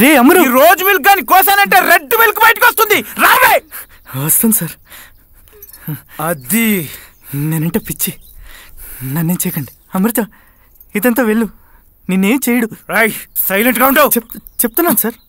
రే అమరు, రోజు మిల్క్ కానీ కోసానంటే రెడ్ మిల్క్ బయటకు వస్తుంది. రావే. వస్తాను సార్. అది నేనంటే పిచ్చి, నన్నేం చేయకండి. అమృత ఇదంతా వెళ్ళు, నిన్నేం చేయడు. సైలెంట్ గా ఉంటావు. చెప్తున్నాను సార్.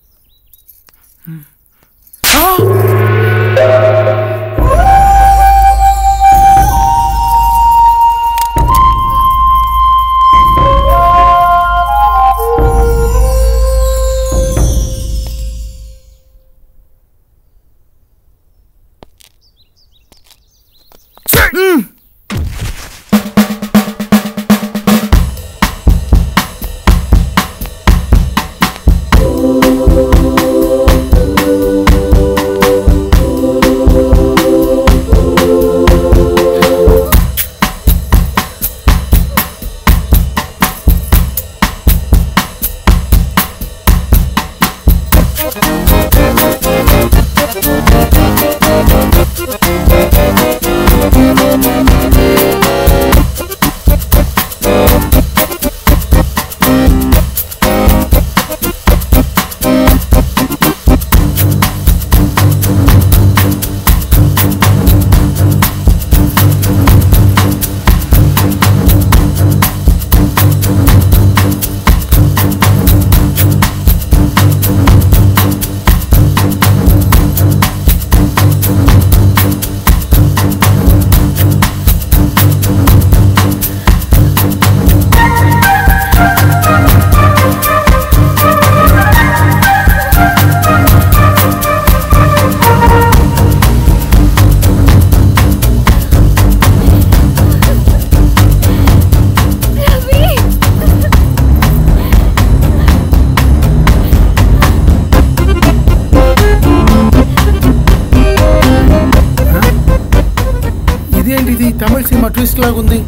తమిళ సినిమా ట్విస్ట్ లాగుంది.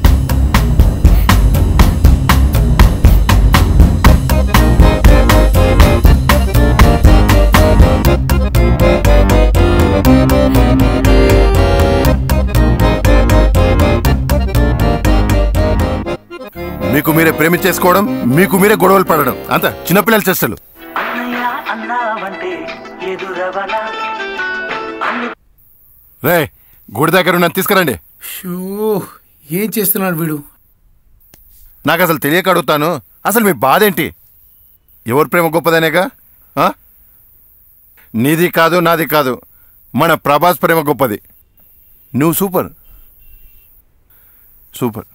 మీకు మీరే ప్రేమించేసుకోవడం, మీకు మీరే గొడవలు పడడం, అంత చిన్నపిల్లల చేష్టలు. రే గుడి దగ్గర నన్ను తీసుకురండి. ఏం చేస్తున్నాడు వీడు? నాకు అసలు తెలియక అడుగుతాను, అసలు మీ బాధ ఏంటి? ఎవరి ప్రేమ గొప్పదనేగా? నీది కాదు నాది కాదు, మన ప్రభాస్ ప్రేమ గొప్పది. నువ్వు సూపర్ సూపర్.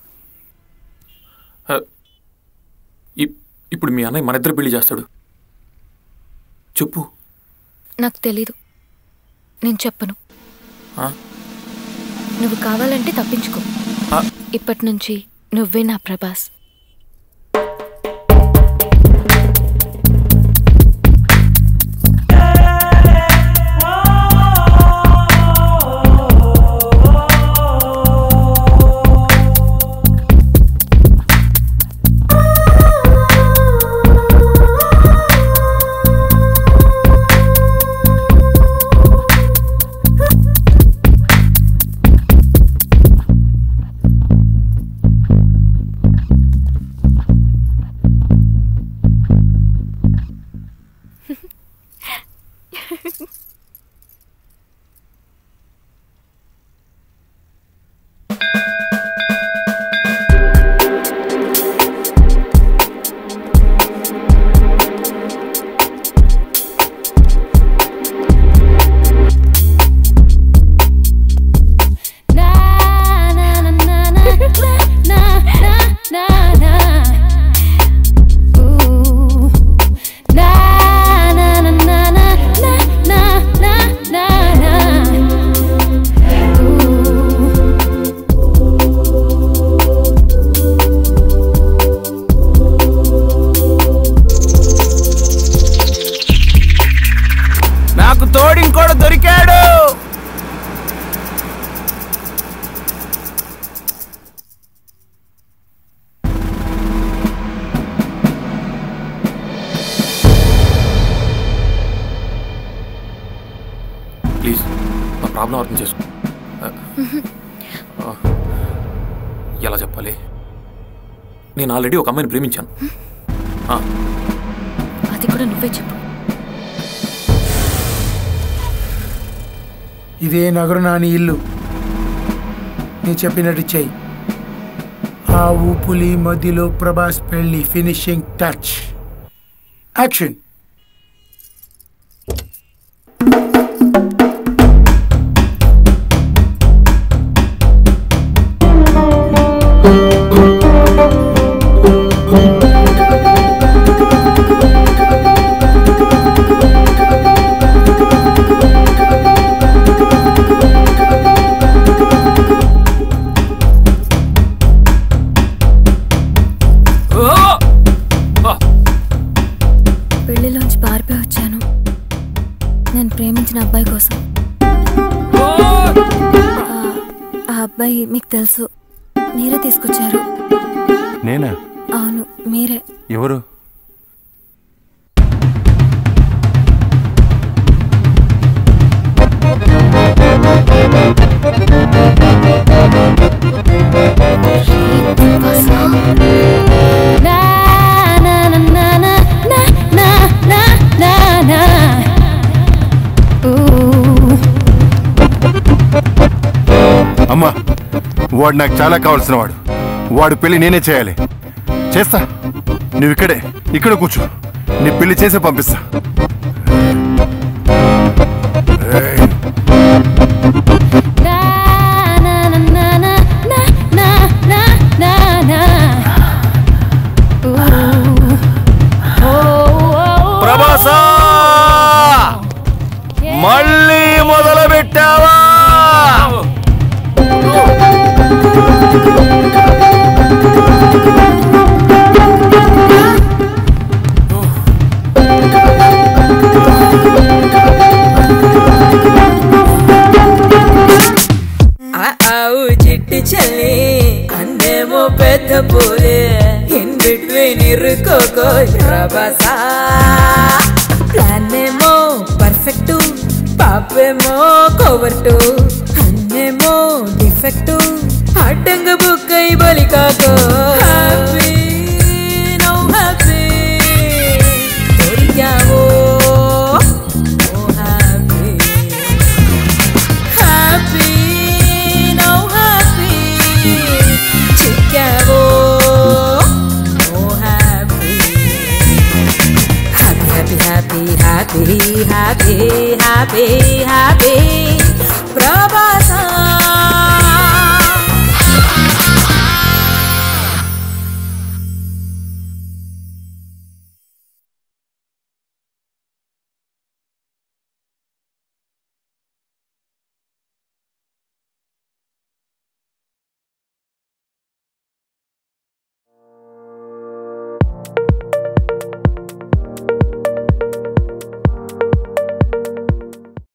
ఇప్పుడు మీ అన్నయ్య మన ఇద్దరు పెళ్లి చేస్తాడు. చెప్పు. నాకు తెలీదు, నేను చెప్పను. నువ్వు కావాలంటే తప్పించుకో. ఇప్పటి నుంచి నువ్వే నా ప్రభాస్. నాకు తోడు ఇంకోడు దొరికాడు. ప్లీజ్ నా ప్రాబ్లం అర్థం చేసుకో. ఎలా చెప్పాలి? నేను ఆల్రెడీ ఒక అమ్మాయిని ప్రేమించాను. అది కూడా నువ్వే చెప్పు. ఇదే నగరు నాని ఇల్లు. నీ చెప్పినట్టు చెయ్యి. ఆ ఊపులి మధ్యలో ప్రభాస్ పెళ్లి ఫినిషింగ్ టచ్. యాక్షన్. పెళ్లిలోంచి పారిపోయి వచ్చాను నేను ప్రేమించిన అబ్బాయి కోసం. ఆ అబ్బాయి మీకు తెలుసు, మీరే తీసుకొచ్చారు. నేనా? అవును మీరే. ఎవరు? అమ్మా, వాడు నాకు చాలా కావాల్సిన వాడు. వాడు పెళ్లి నేనే చేయాలి. చేస్తా. నువ్వు ఇక్కడ కూర్చో. నీ పెళ్లి చేసే పంపిస్తా. ప్రభాసా, మళ్ళీ మొదలు పెట్టావా? చిట్టి చల్లి అన్నేమో పెద్ద పూలే ఇన్ బిట్వీన్ ఇరుకోకో ప్రభాసా. ప్లాన్ ఏమో పర్ఫెక్ట్, పాపేమో కోవర్టు, అన్నేమో డిఫెక్ట్, అడ్డంగా బుక్ అయి బలి కాకో. హ్యాపీ నౌ హ్యాపీ దొరికావో. Happy, happy, happy, happy, Prabha.